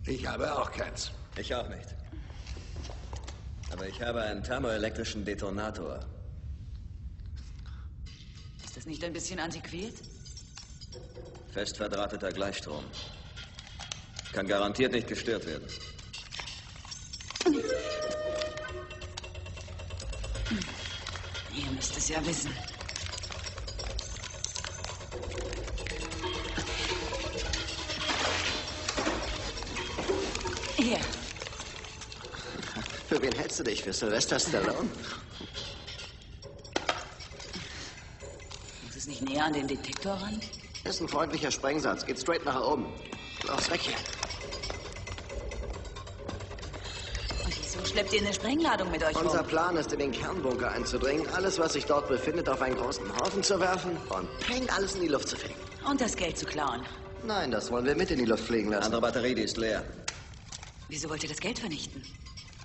Ich habe auch keins. Ich auch nicht. Aber ich habe einen thermoelektrischen Detonator. Ist das nicht ein bisschen antiquiert? Fest verdrahteter Gleichstrom. Kann garantiert nicht gestört werden. Ihr müsst es ja wissen. Hier. Für wen hältst du dich? Für Sylvester Stallone? Muss es nicht näher an den Detektor ran? Ist ein freundlicher Sprengsatz. Geht straight nach oben. Los, weg hier. Und wieso schleppt ihr eine Sprengladung mit euch rum? Unser Plan ist, in den Kernbunker einzudringen, alles, was sich dort befindet, auf einen großen Haufen zu werfen und peng, alles in die Luft zu fegen. Und das Geld zu klauen. Nein, das wollen wir mit in die Luft fliegen lassen. Andere Batterie, die ist leer. Wieso wollt ihr das Geld vernichten?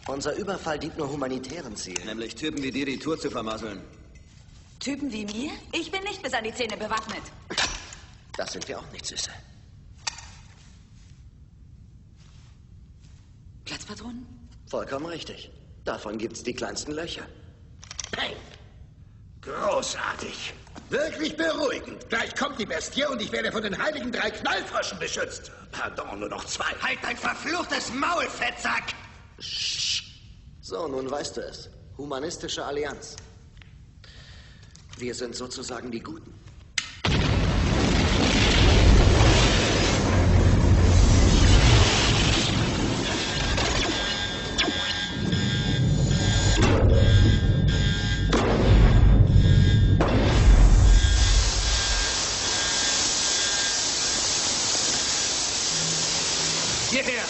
Unser Überfall dient nur humanitären Zielen. Nämlich Typen wie dir die Tour zu vermasseln. Typen wie mir? Ich bin nicht bis an die Zähne bewaffnet. Das sind wir auch nicht, Süße. Platzpatronen? Vollkommen richtig. Davon gibt's die kleinsten Löcher. Hey! Großartig. Wirklich beruhigend. Gleich kommt die Bestie und ich werde von den heiligen 3 Knallfröschen beschützt. Pardon, nur noch 2. Halt dein verfluchtes Maul, Fettsack! So, nun weißt du es. Humanistische Allianz. Wir sind sozusagen die Guten. Hierher!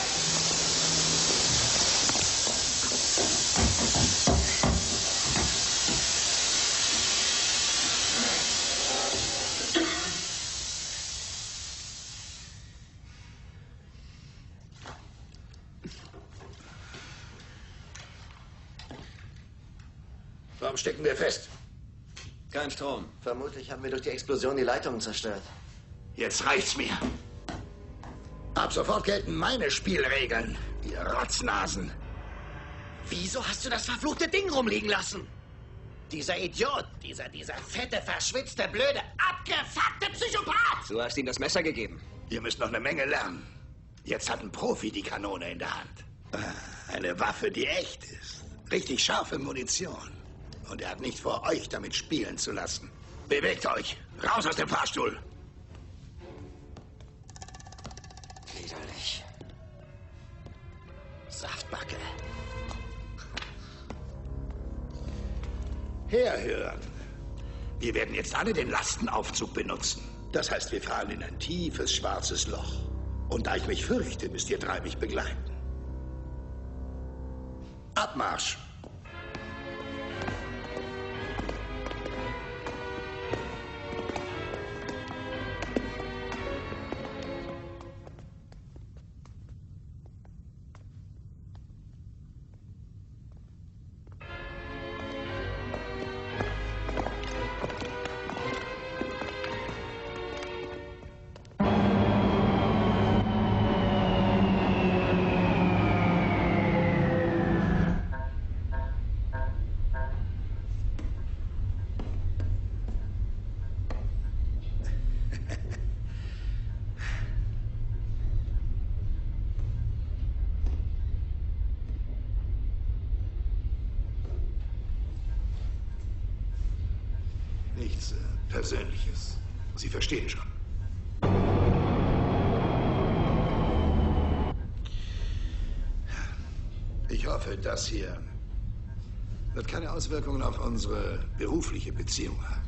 Warum stecken wir fest? Kein Strom. Vermutlich haben wir durch die Explosion die Leitungen zerstört. Jetzt reicht's mir. Ab sofort gelten meine Spielregeln, ihr Rotznasen. Wieso hast du das verfluchte Ding rumliegen lassen? Dieser Idiot, dieser fette, verschwitzte, blöde, abgefuckte Psychopath! Du hast ihm das Messer gegeben. Ihr müsst noch eine Menge lernen. Jetzt hat ein Profi die Kanone in der Hand. Eine Waffe, die echt ist. Richtig scharfe Munition. Und er hat nicht vor, euch damit spielen zu lassen. Bewegt euch! Raus aus dem Fahrstuhl! Widerlich. Saftbacke. Herhören. Wir werden jetzt alle den Lastenaufzug benutzen. Das heißt, wir fahren in ein tiefes, schwarzes Loch. Und da ich mich fürchte, müsst ihr 3 mich begleiten. Abmarsch! Nichts Persönliches. Sie verstehen schon. Ich hoffe, das hier wird keine Auswirkungen auf unsere berufliche Beziehung haben.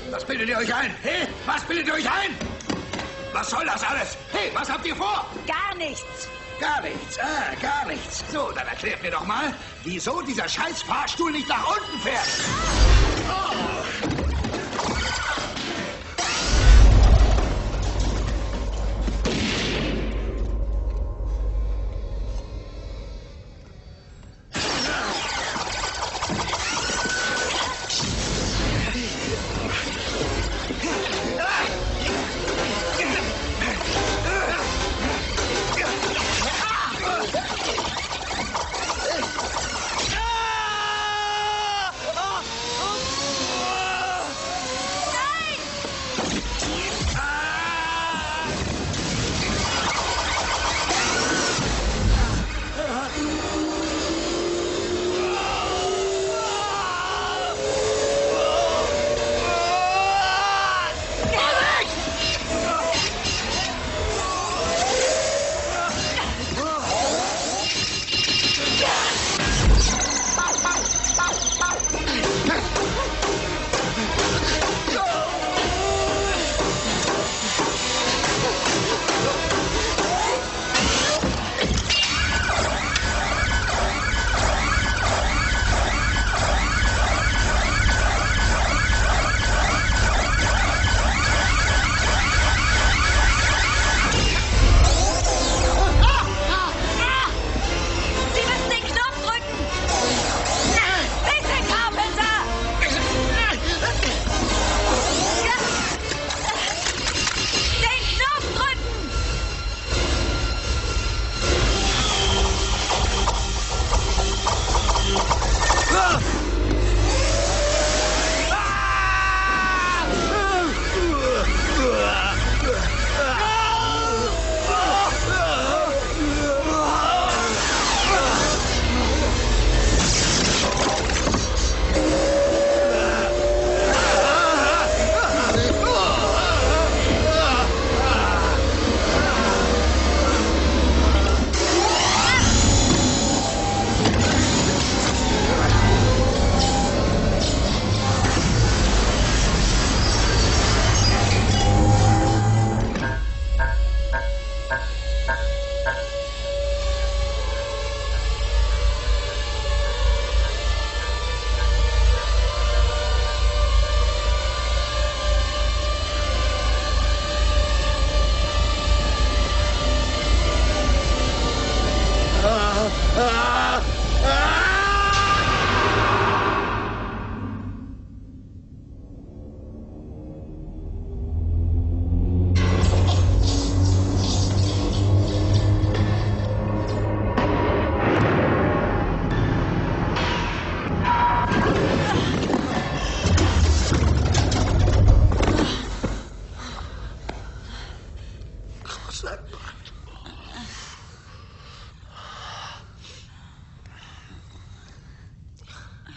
Was bildet ihr euch ein? Hey, was bildet ihr euch ein? Was soll das alles? Hey, was habt ihr vor? Gar nichts. Gar nichts, gar nichts. So, dann erklärt mir doch mal, wieso dieser scheiß Fahrstuhl nicht nach unten fährt. Oh.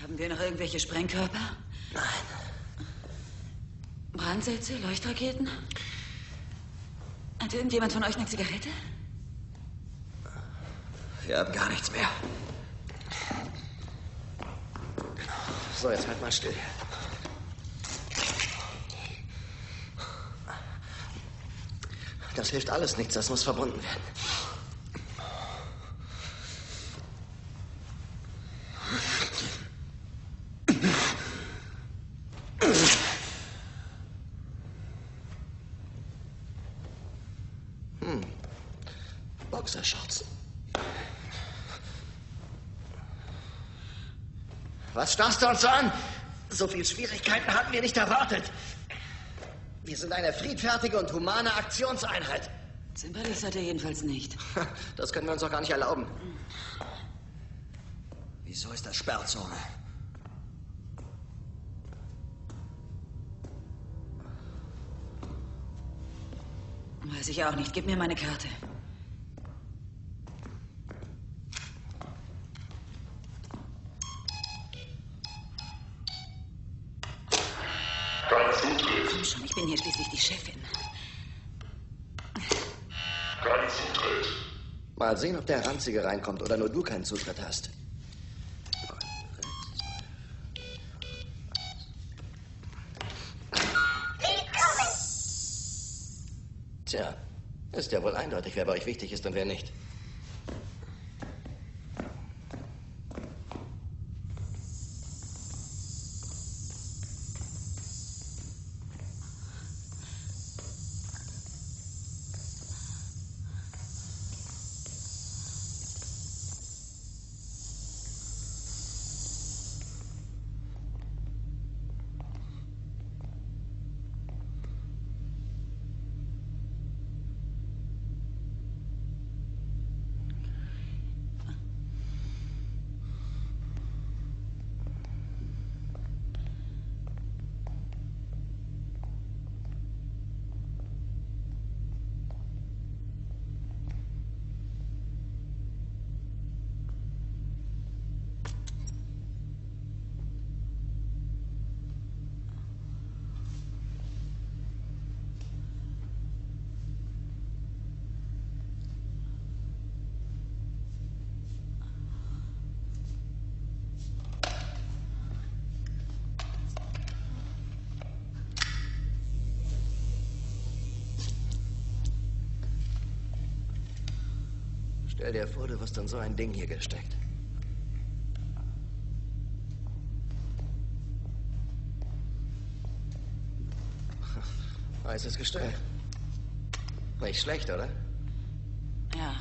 Haben wir noch irgendwelche Sprengkörper? Nein. Brandsätze, Leuchtraketen? Hat irgendjemand von euch eine Zigarette? Wir haben gar nichts mehr. So, jetzt halt mal still. Das hilft alles nichts, das muss verbunden werden. Boxershorts. Was starrst du uns so an? So viel Schwierigkeiten hatten wir nicht erwartet. Wir sind eine friedfertige und humane Aktionseinheit. Zimperlis hat er jedenfalls nicht. Das können wir uns doch gar nicht erlauben. Wieso ist das Sperrzone? Weiß ich auch nicht. Gib mir meine Karte. Kein Zutritt. Komm schon, ich bin hier schließlich die Chefin. Kein Zutritt. Mal sehen, ob der Ranzige reinkommt oder nur du keinen Zutritt hast. Tja, ist ja wohl eindeutig, wer bei euch wichtig ist und wer nicht. Stell dir vor, du wirst in so ein Ding hier gesteckt. Weißes Gestell. Nicht schlecht, oder? Ja.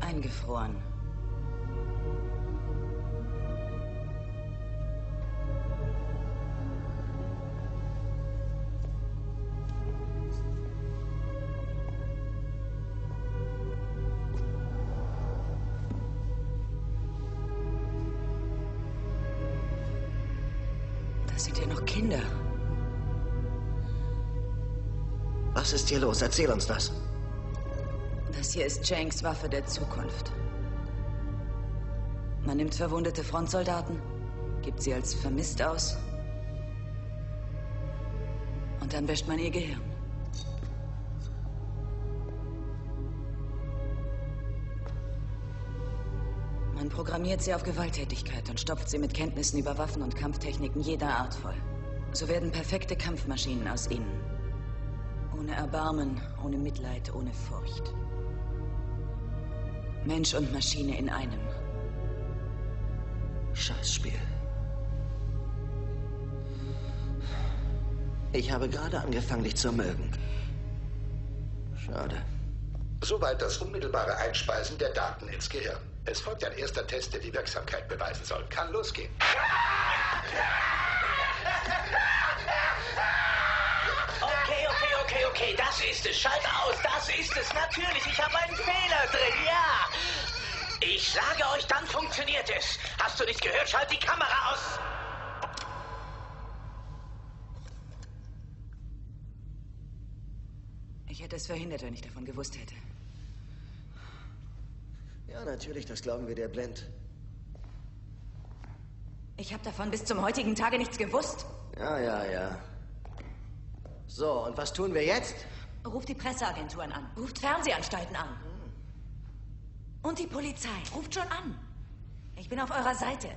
Eingefroren. Das sind ja noch Kinder. Was ist hier los? Erzähl uns das. Das hier ist Changs Waffe der Zukunft. Man nimmt verwundete Frontsoldaten, gibt sie als vermisst aus und dann wäscht man ihr Gehirn. Man programmiert sie auf Gewalttätigkeit und stopft sie mit Kenntnissen über Waffen und Kampftechniken jeder Art voll. So werden perfekte Kampfmaschinen aus ihnen. Ohne Erbarmen, ohne Mitleid, ohne Furcht. Mensch und Maschine in einem. Scheißspiel. Ich habe gerade angefangen, dich zu mögen. Schade. Soweit das unmittelbare Einspeisen der Daten ins Gehirn. Es folgt ein erster Test, der die Wirksamkeit beweisen soll. Kann losgehen. Okay, das ist es. Schalt aus, das ist es. Natürlich, ich habe einen Fehler drin, ja. Ich sage euch, dann funktioniert es. Hast du nicht gehört? Schalt die Kamera aus. Ich hätte es verhindert, wenn ich davon gewusst hätte. Ja, natürlich, das glauben wir dir blind. Ich habe davon bis zum heutigen Tage nichts gewusst. Ja. So, und was tun wir jetzt? Ruft die Presseagenturen an. Ruft Fernsehanstalten an. Und die Polizei. Ruft schon an. Ich bin auf eurer Seite.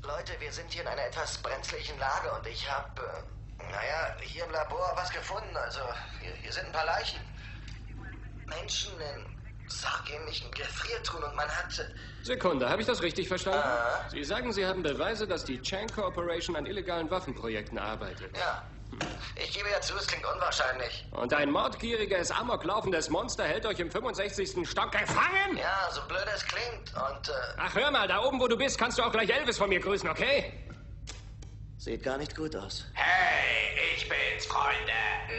Leute, wir sind hier in einer etwas brenzlichen Lage und ich habe, hier im Labor was gefunden. Also, hier sind ein paar Leichen. Menschen in sargähnlichen Gefriertruhen und man hat... Sekunde, habe ich das richtig verstanden? Sie sagen, Sie haben Beweise, dass die Chang Corporation an illegalen Waffenprojekten arbeitet. Ja. Ich gebe ja zu, es klingt unwahrscheinlich. Und ein mordgieriges, amoklaufendes Monster hält euch im 65. Stock gefangen? Ja, so blöd es klingt und, Ach, hör mal, da oben, wo du bist, kannst du auch gleich Elvis von mir grüßen, okay? Sieht gar nicht gut aus. Hey, ich bin's, Freunde.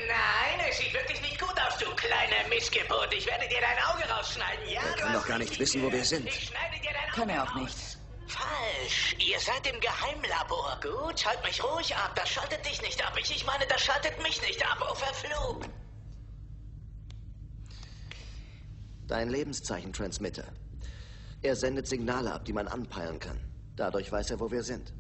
Nein, es sieht wirklich nicht gut aus, du kleine Missgeburt. Ich werde dir dein Auge rausschneiden, ja? Wir können doch gar nicht wissen, wo wir sind. Ich schneide dir dein Auge Können wir auch nicht. Falsch. Ihr seid im Geheimlabor. Gut, schalt mich ruhig ab. Das schaltet dich nicht ab. Ich meine, das schaltet mich nicht ab. Oh, verflucht. Dein Lebenszeichen-Transmitter. Er sendet Signale ab, die man anpeilen kann. Dadurch weiß er, wo wir sind.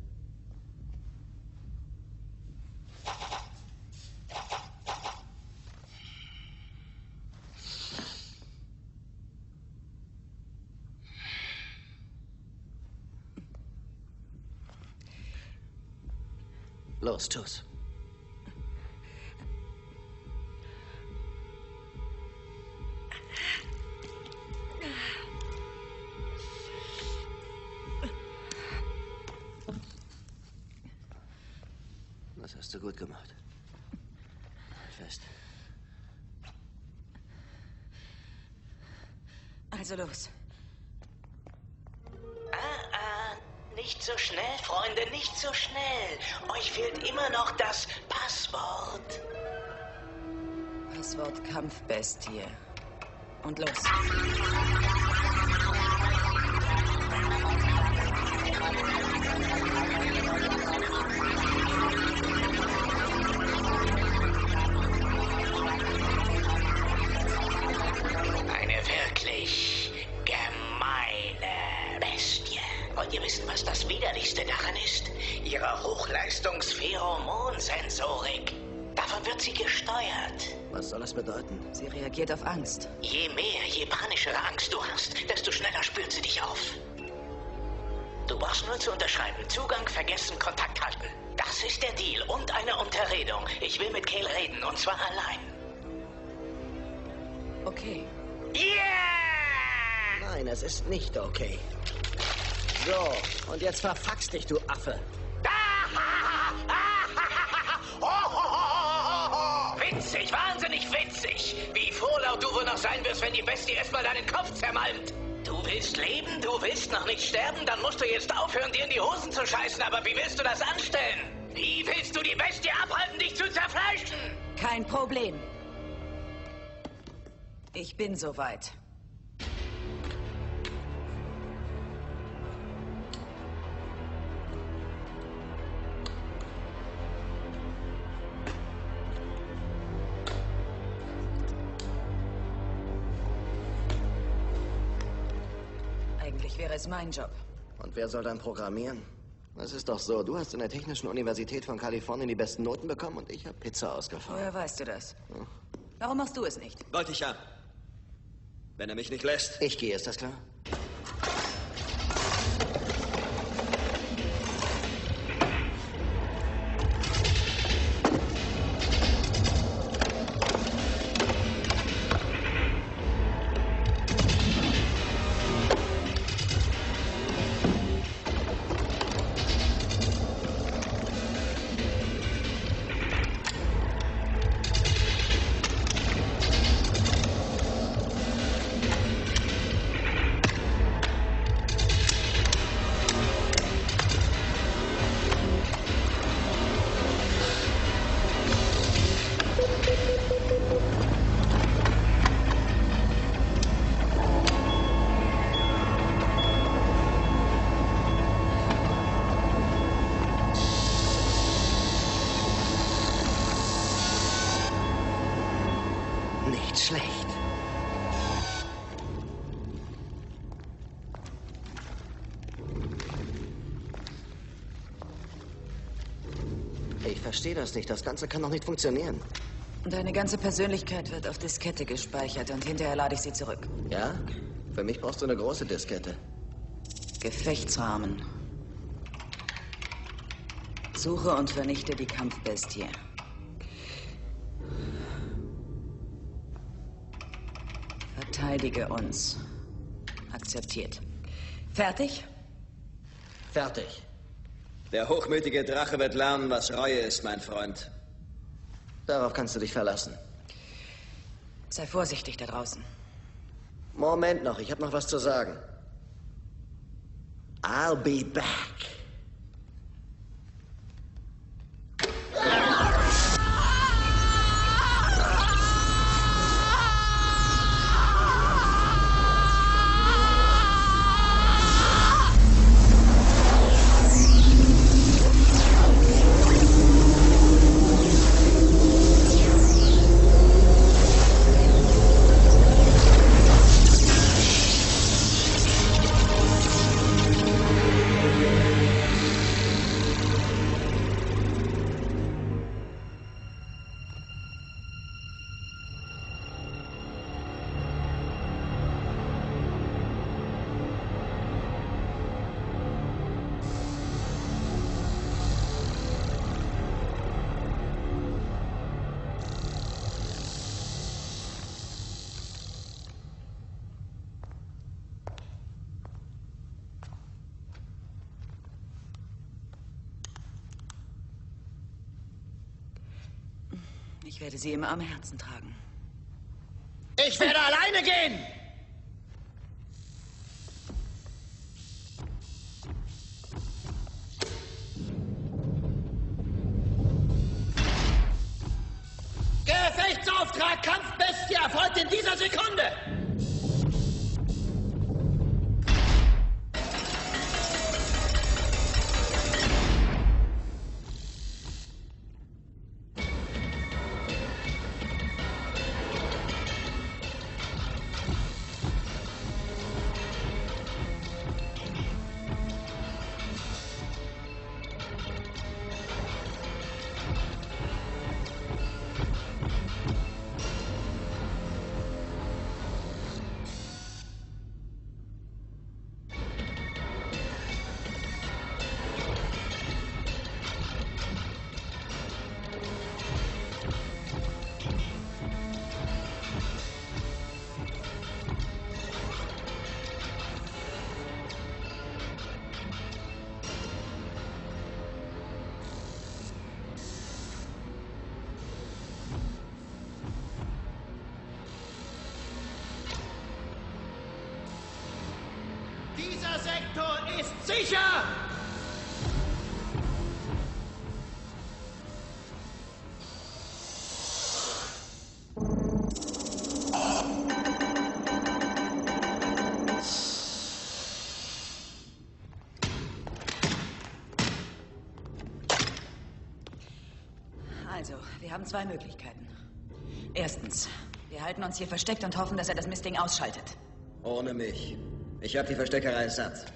Los, tu's. Das hast du gut gemacht. Fest. Also los. Nicht so schnell, Freunde, nicht so schnell. Euch fehlt immer noch das Passwort. Passwort Kampfbestie. Und los. Eine wirklich gemeine Bestie. Wollt ihr wissen, was das Widerlichste daran ist? Ihre Hochleistungs-Pheromon-Sensorik. Davon wird sie gesteuert. Was soll das bedeuten? Sie reagiert auf Angst. Je mehr, je panischere Angst du hast, desto schneller spürt sie dich auf. Du brauchst nur zu unterschreiben. Zugang vergessen, Kontakt halten. Das ist der Deal und eine Unterredung. Ich will mit Cale reden, und zwar allein. Okay. Yeah! Nein, es ist nicht okay. So, und jetzt verfaxt dich, du Affe. Witzig, wahnsinnig witzig. Wie vorlaut du wohl noch sein wirst, wenn die Bestie erstmal deinen Kopf zermalmt. Du willst leben, du willst noch nicht sterben, dann musst du jetzt aufhören, dir in die Hosen zu scheißen. Aber wie willst du das anstellen? Wie willst du die Bestie abhalten, dich zu zerfleischen? Kein Problem. Ich bin soweit. Eigentlich wäre es mein Job. Und wer soll dann programmieren? Es ist doch so, du hast in der Technischen Universität von Kalifornien die besten Noten bekommen und ich habe Pizza ausgefahren. Woher weißt du das? Warum machst du es nicht? Wollte ich ja. Wenn er mich nicht lässt. Ich gehe, ist das klar? Ich verstehe das nicht. Das Ganze kann doch nicht funktionieren. Deine ganze Persönlichkeit wird auf Diskette gespeichert und hinterher lade ich sie zurück. Ja? Für mich brauchst du eine große Diskette. Gefechtsrahmen. Suche und vernichte die Kampfbestie. Verteidige uns. Akzeptiert. Fertig? Fertig. Der hochmütige Drache wird lernen, was Reue ist, mein Freund. Darauf kannst du dich verlassen. Sei vorsichtig da draußen. Moment noch, ich habe noch was zu sagen. I'll be back. Ich werde sie immer am Herzen tragen. Ich werde alleine gehen! Gefechtsauftrag Kampfbestie erfolgt in dieser Sekunde! Dieser Sektor ist sicher! Also, wir haben zwei Möglichkeiten. Erstens, wir halten uns hier versteckt und hoffen, dass er das Mistding ausschaltet. Ohne mich. Ich habe die Versteckerei satt.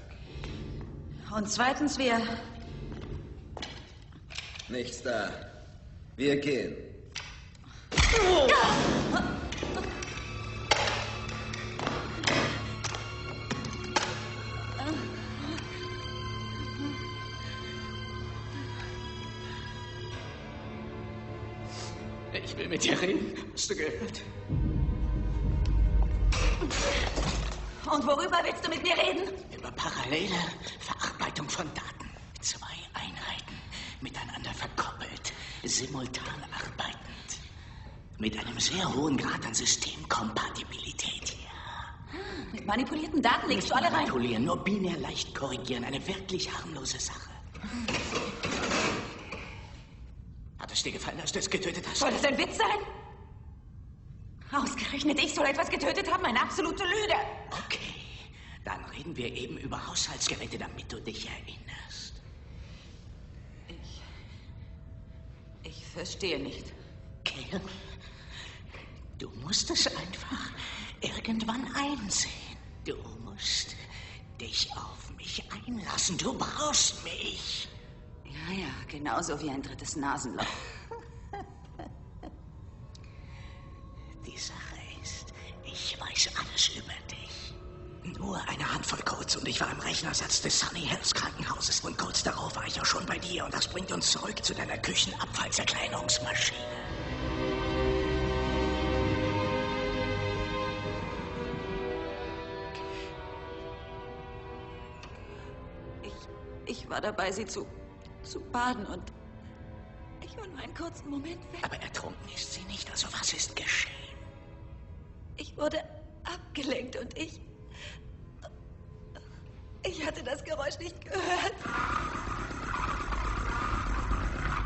Und zweitens, wir... Nichts da. Wir gehen. Ich will mit dir reden. Hast du gehört? Und worüber willst du mit mir reden? Über parallele Verarbeitung von Daten. Zwei Einheiten miteinander verkoppelt, simultan arbeitend. Mit einem sehr hohen Grad an Systemkompatibilität. Ja. Mit manipulierten Daten legst du alle rein. Manipulieren, nur binär leicht korrigieren. Eine wirklich harmlose Sache. Hat es dir gefallen, dass du es getötet hast? Soll das ein Witz sein? Ausgerechnet ich soll etwas getötet haben? Eine absolute Lüge. Okay, dann reden wir eben über Haushaltsgeräte, damit du dich erinnerst. Ich verstehe nicht. Kill, du musst es einfach irgendwann einsehen. Du musst dich auf mich einlassen. Du brauchst mich. Ja, genauso wie ein drittes Nasenloch. Die Sache ist, ich weiß alles über dich. Nur eine Handvoll Codes und ich war im Rechnersatz des Sunny Hills Krankenhauses. Und kurz darauf war ich auch schon bei dir. Und das bringt uns zurück zu deiner Küchenabfallzerkleinerungsmaschine. Ich war dabei, sie zu baden und ich war nur einen kurzen Moment weg. Aber ertrunken ist sie nicht, also was ist geschehen? Ich wurde abgelenkt und ich hatte das Geräusch nicht gehört.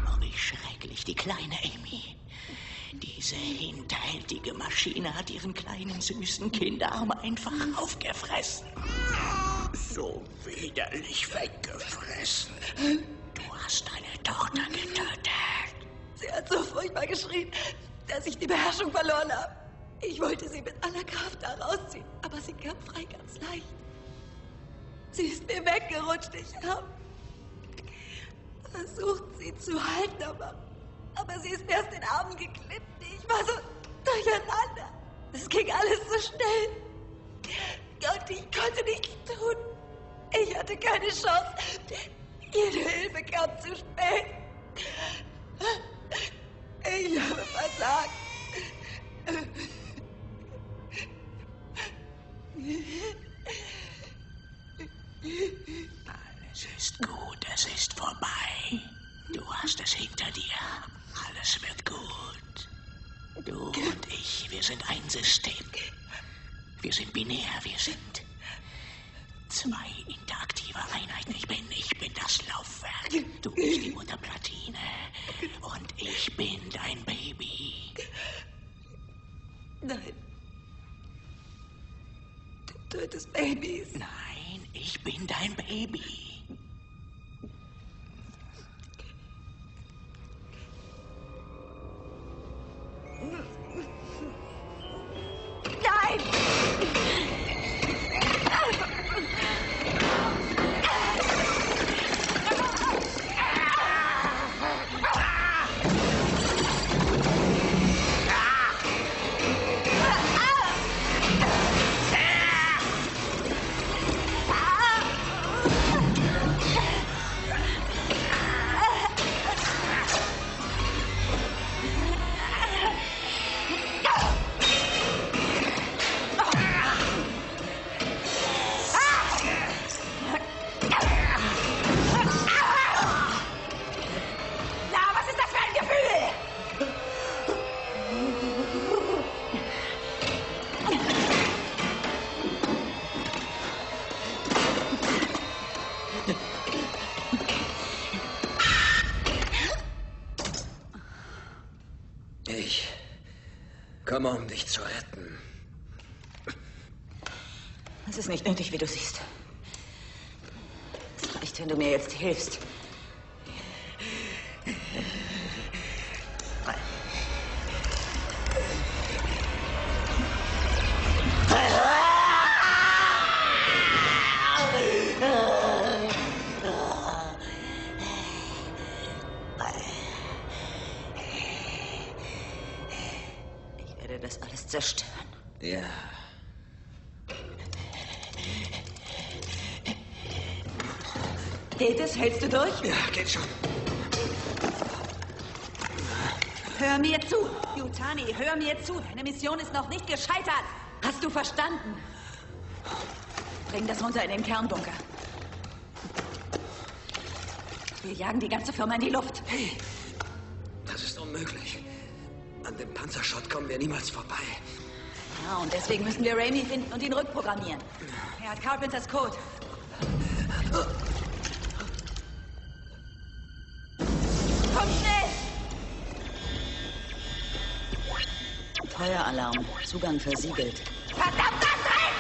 Oh, wie schrecklich, die kleine Amy. Diese hinterhältige Maschine hat ihren kleinen, süßen Kinderarm einfach aufgefressen. So widerlich weggefressen. Du hast deine Tochter getötet. Sie hat so furchtbar geschrien, dass ich die Beherrschung verloren habe. Ich wollte sie mit aller Kraft da rausziehen, aber sie kam frei ganz leicht. Sie ist mir weggerutscht. Ich habe versucht, sie zu halten, aber sie ist mir aus den Armen geklippt. Ich war so durcheinander. Es ging alles so schnell. Und ich konnte nichts tun. Ich hatte keine Chance. Jede Hilfe kam zu spät. Ich habe versagt. Alles ist gut, es ist vorbei. Du hast es hinter dir. Alles wird gut. Du und ich, wir sind ein System. Wir sind binär, wir sind zwei interaktive Einheiten. Ich bin das Laufwerk. Du bist die Mutterplatine. Und ich bin dein Baby. Nein. Du tötest Babys. Nein, ich bin dein Baby. Nein! Ich komme, um dich zu retten. Es ist nicht nötig, wie du siehst. Es reicht, wenn du mir jetzt hilfst. Ich werde das alles zerstören. Ja. Geht es? Hältst du durch? Ja, geht schon. Hör mir zu. Yutani, hör mir zu. Deine Mission ist noch nicht gescheitert. Hast du verstanden? Bring das runter in den Kernbunker. Wir jagen die ganze Firma in die Luft. Hey, das ist unmöglich. An dem Panzerschott kommen wir niemals vorbei. Ja, und deswegen müssen wir Raimi finden und ihn rückprogrammieren. Er hat Carpenters Code. Komm schnell! Feueralarm. Zugang versiegelt. Verdammt, was rein!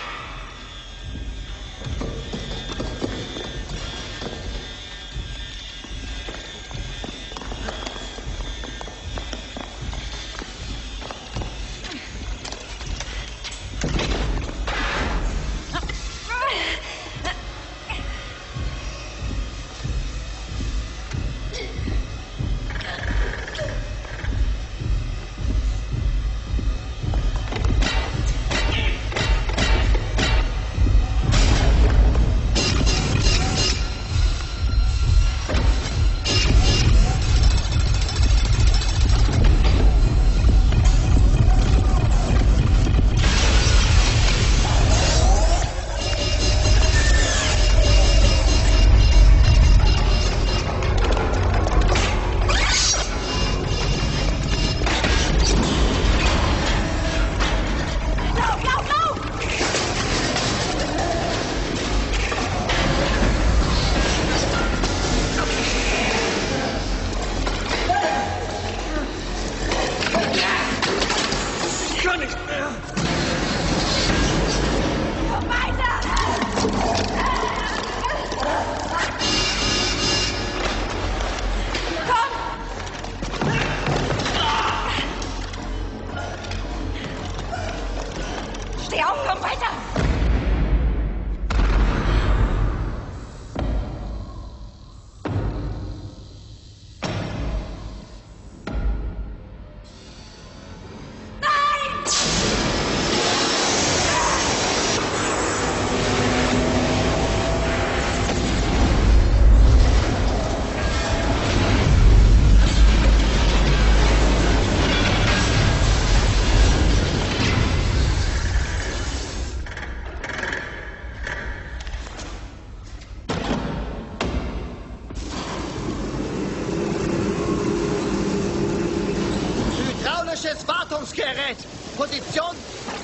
Sicherheit! Position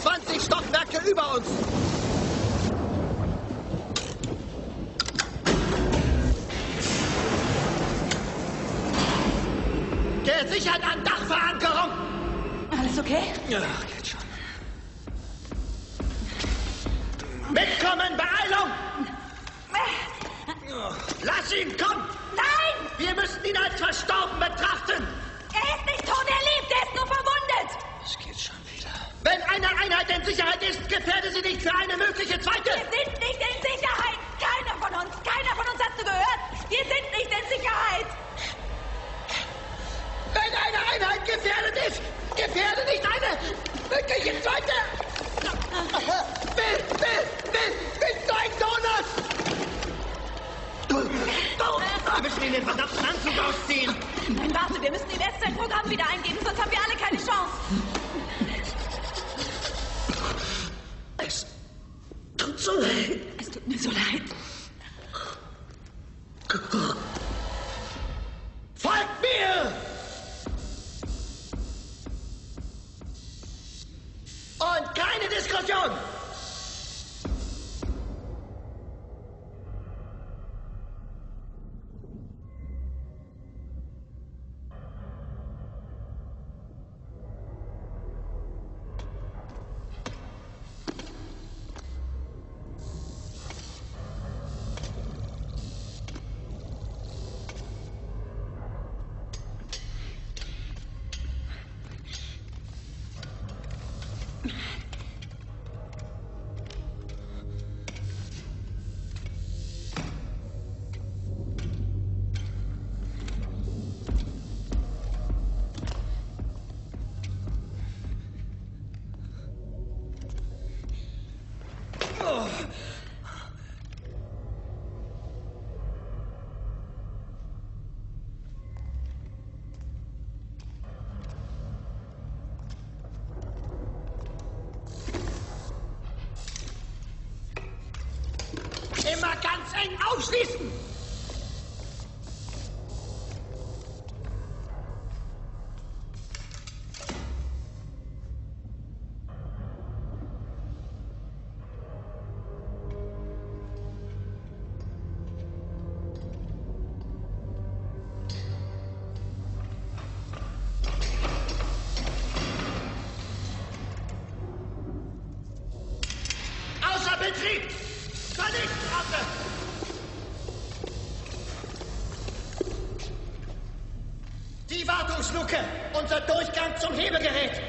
20 Stockwerke über uns! Gesichert an Dachverankerung! Alles okay? Ja, geht schon. Mitkommen, Beeilung! Lass ihn, komm! Nein! Wir müssen ihn als verstorben betrachten! Er ist nicht tot, er lebt, er ist nur verwundet! Es geht schon wieder. Wenn eine Einheit in Sicherheit ist, gefährde sie nicht für eine mögliche zweite! Wir sind nicht in Sicherheit! Keiner von uns hast du gehört! Wir sind nicht in Sicherheit! Wenn eine Einheit gefährdet ist, gefährde nicht eine mögliche zweite! Willst du ein Donut? Wir müssen ihn den verdammten Anzug ausziehen! Nein, warte, wir müssen ihm erst sein Programm wieder eingeben, sonst haben wir alle keine Chance. Es tut so leid. Es tut mir so leid. Folgt mir! Und keine Diskussion! Immer ganz eng aufschließen! Außer Betrieb! Vernichtungswaffe! Die Wartungsluke! Unser Durchgang zum Hebegerät!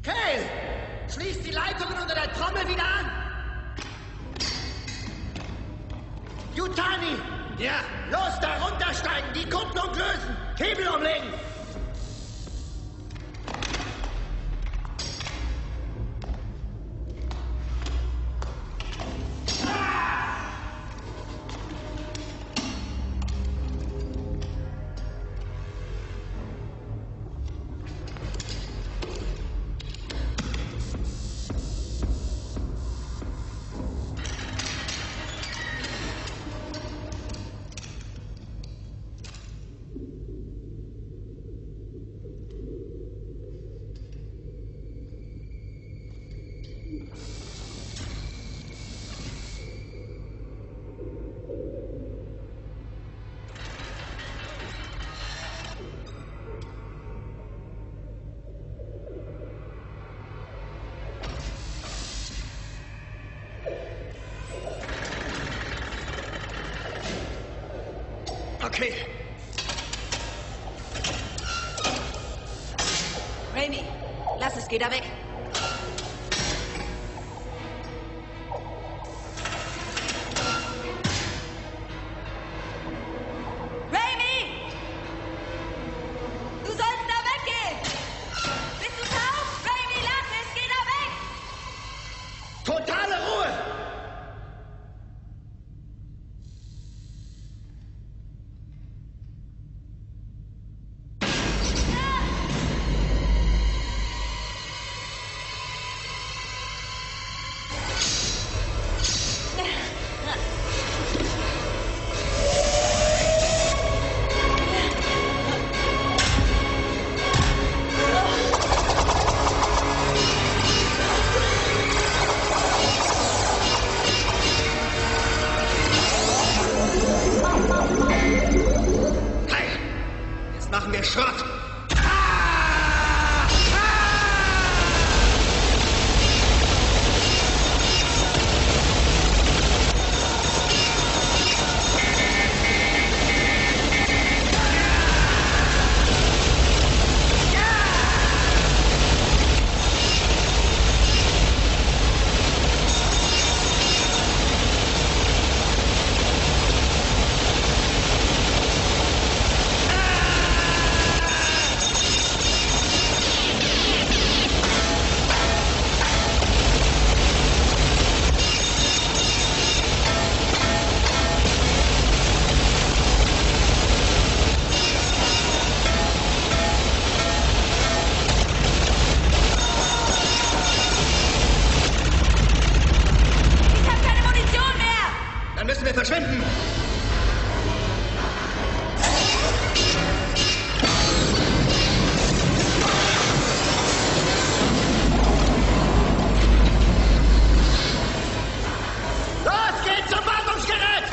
Kale! Schließ die Leitungen unter der Trommel wieder an! Yutani! Ja? Los, da runtersteigen, die Kupplung lösen, Hebel umlegen! Okay. Raimi, lass es, geh da weg. Raimi! Du sollst schnell verschwinden! Los geht's zum Wartungsgerät!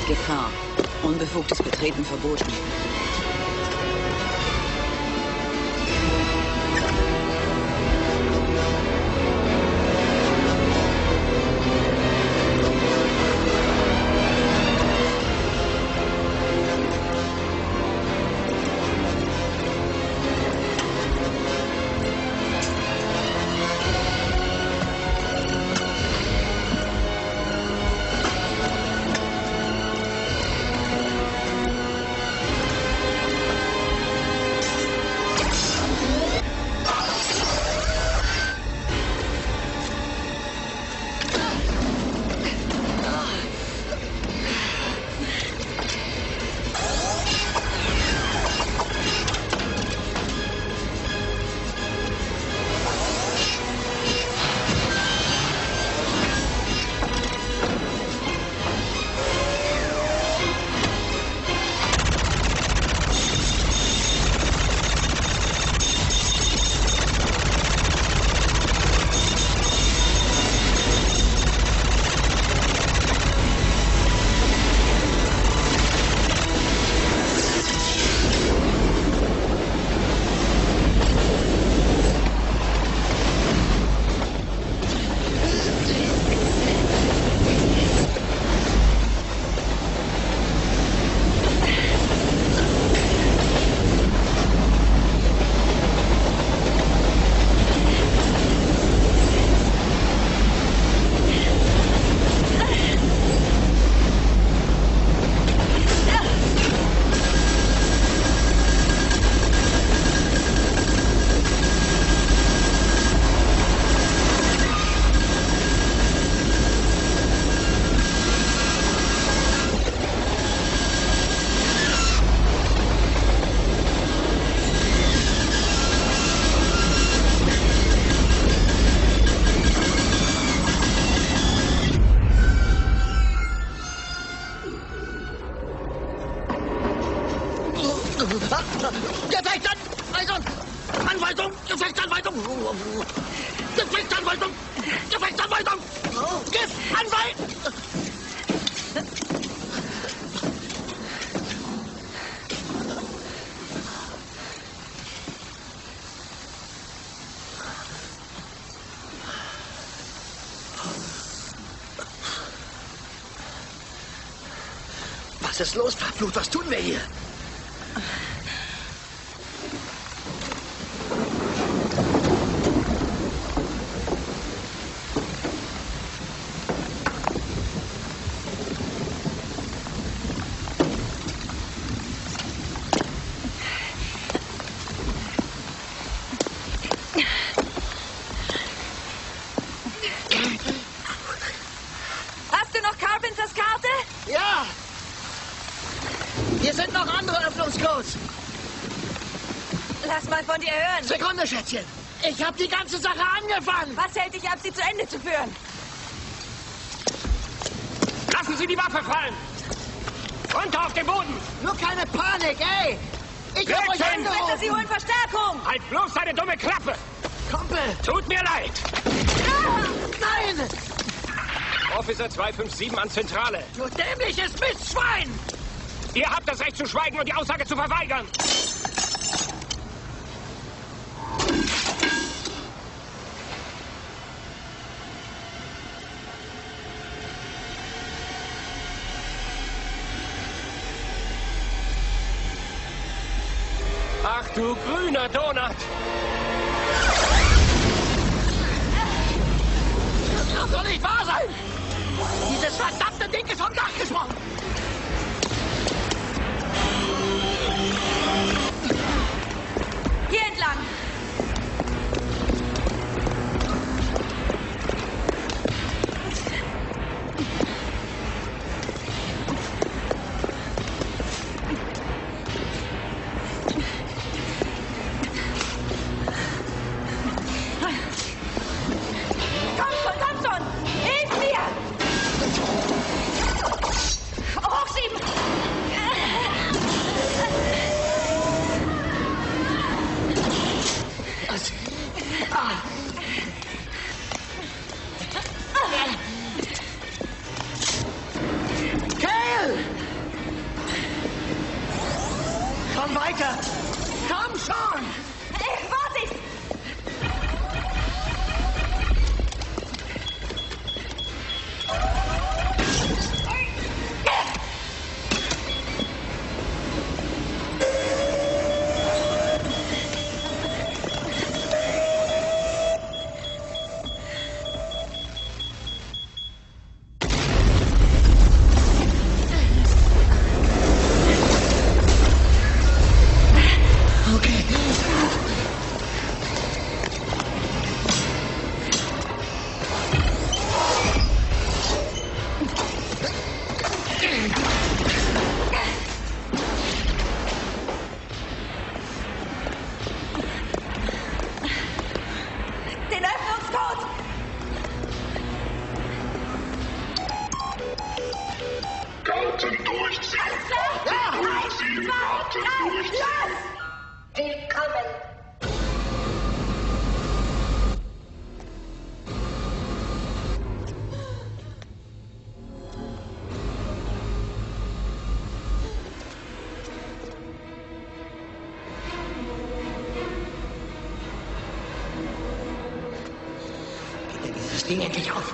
Gefahr. Unbefugtes Betreten verboten. Gefechtsanweisung! Anweisung! Gefechtsanweisung! Gefechtsanweisung! Gefechtsanweisung! Gefechtsanweisung! Was ist los, verflucht? Was tun wir hier? Hast du noch Carpenters Karte? Ja! Hier sind noch andere Öffnungscodes. Lass mal von dir hören. Sekunde, Schätzchen. Ich habe die ganze Sache angefangen. Was hält dich ab, sie zu Ende zu führen? Lassen Sie die Waffe fallen! Runter auf den Boden! Nur keine Panik, ey! Ich hab euch Blödsinn! angerufen! Sie holen Verstärkung! Halt bloß deine dumme Klappe! Kumpel! Tut mir leid! Nein! Officer 257 an Zentrale. Du dämliches Mistschwein! Ihr habt das Recht zu schweigen und die Aussage zu verweigern. Ach du grüner Donut! Das kann doch nicht wahr sein! Dieses verdammte Ding ist vom Dach gesprungen! Hier entlang! Komm schon! Hilf mir! Hochschieben! Cale! Komm weiter! Komm schon! Vorsicht! Den Öffnungscode! Karten durchziehen. Durchziehen, Karten durchziehen. Willkommen. Geht denn dieses Ding endlich auf?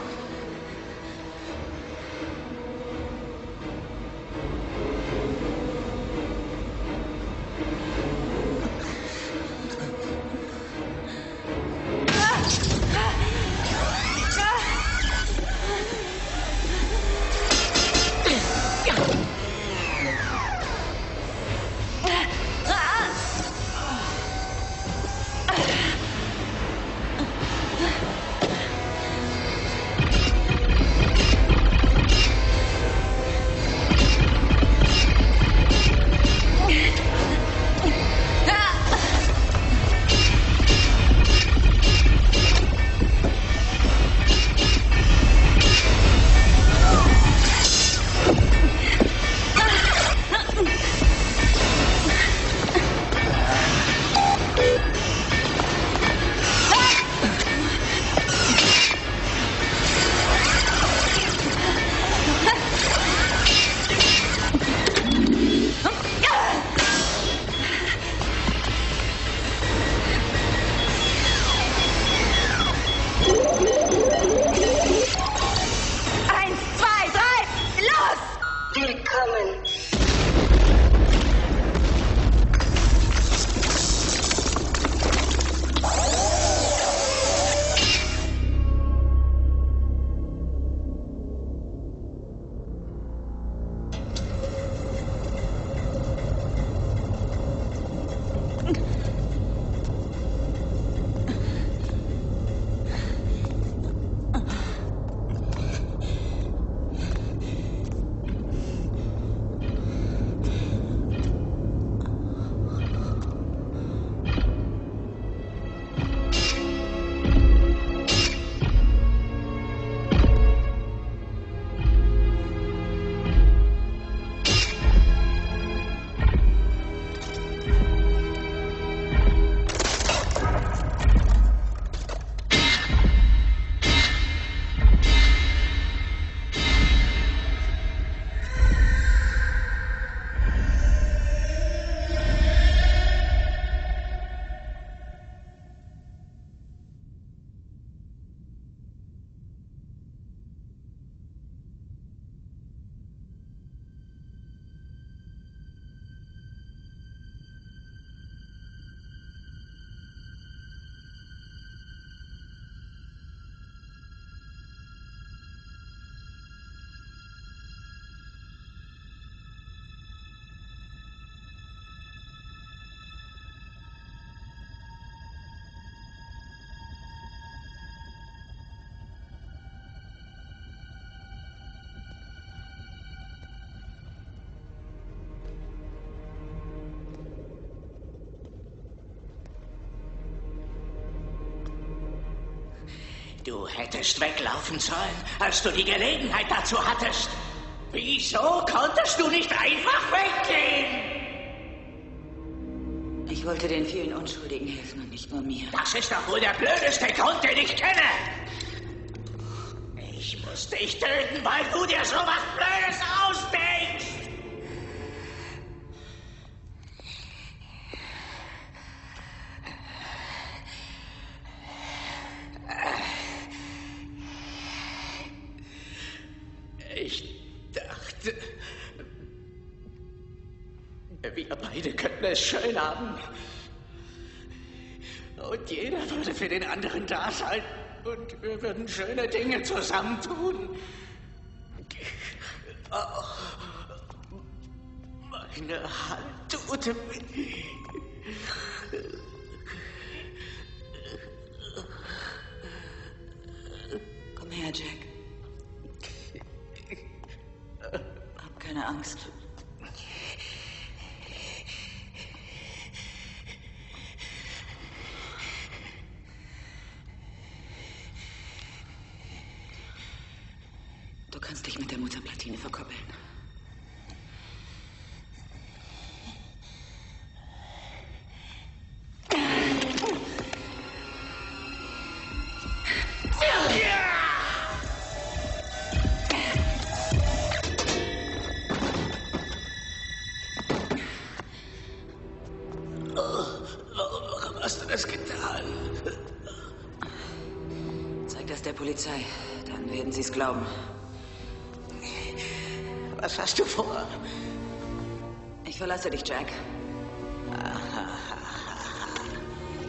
Du hättest weglaufen sollen, als du die Gelegenheit dazu hattest. Wieso konntest du nicht einfach weggehen? Ich wollte den vielen Unschuldigen helfen und nicht nur mir. Das ist doch wohl der blödeste Grund, den ich kenne. Ich muss dich töten, weil du dir so was Blödes ausdenkst. Ich dachte, wir beide könnten es schön haben. Und jeder würde für den anderen da sein. Und wir würden schöne Dinge zusammentun. Oh, meine Hand tut weh. Komm her, Jack. Hab keine Angst. Du kannst dich mit der Mutterplatine verkoppeln. Warum hast du das getan? Zeig das der Polizei, dann werden sie es glauben. Was hast du vor? Ich verlasse dich, Jack.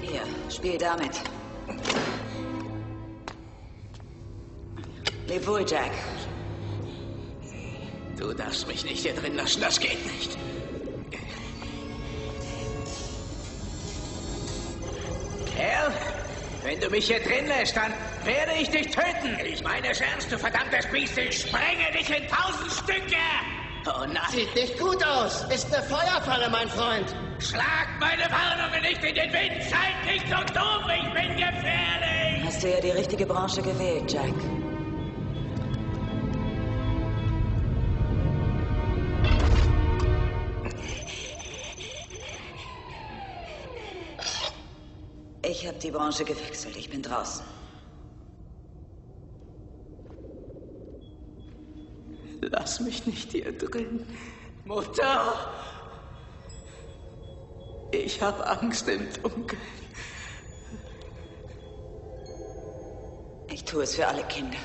Hier, spiel damit. Leb wohl, Jack. Du darfst mich nicht hier drin lassen, das geht nicht. Kerl, wenn du mich hier drin lässt, dann werde ich dich töten. Ich meine es ernst, du verdammtes Biest. Ich sprenge dich in 1000 Stücke. Oh nein. Sieht nicht gut aus. Ist eine Feuerfalle, mein Freund. Schlag meine Warnungen nicht in den Wind. Seid nicht so dumm, ich bin gefährlich. Hast du ja die richtige Branche gewählt, Jack. Ich habe die Branche gewechselt. Ich bin draußen. Lass mich nicht hier drin. Mutter! Ich habe Angst im Dunkeln. Ich tue es für alle Kinder.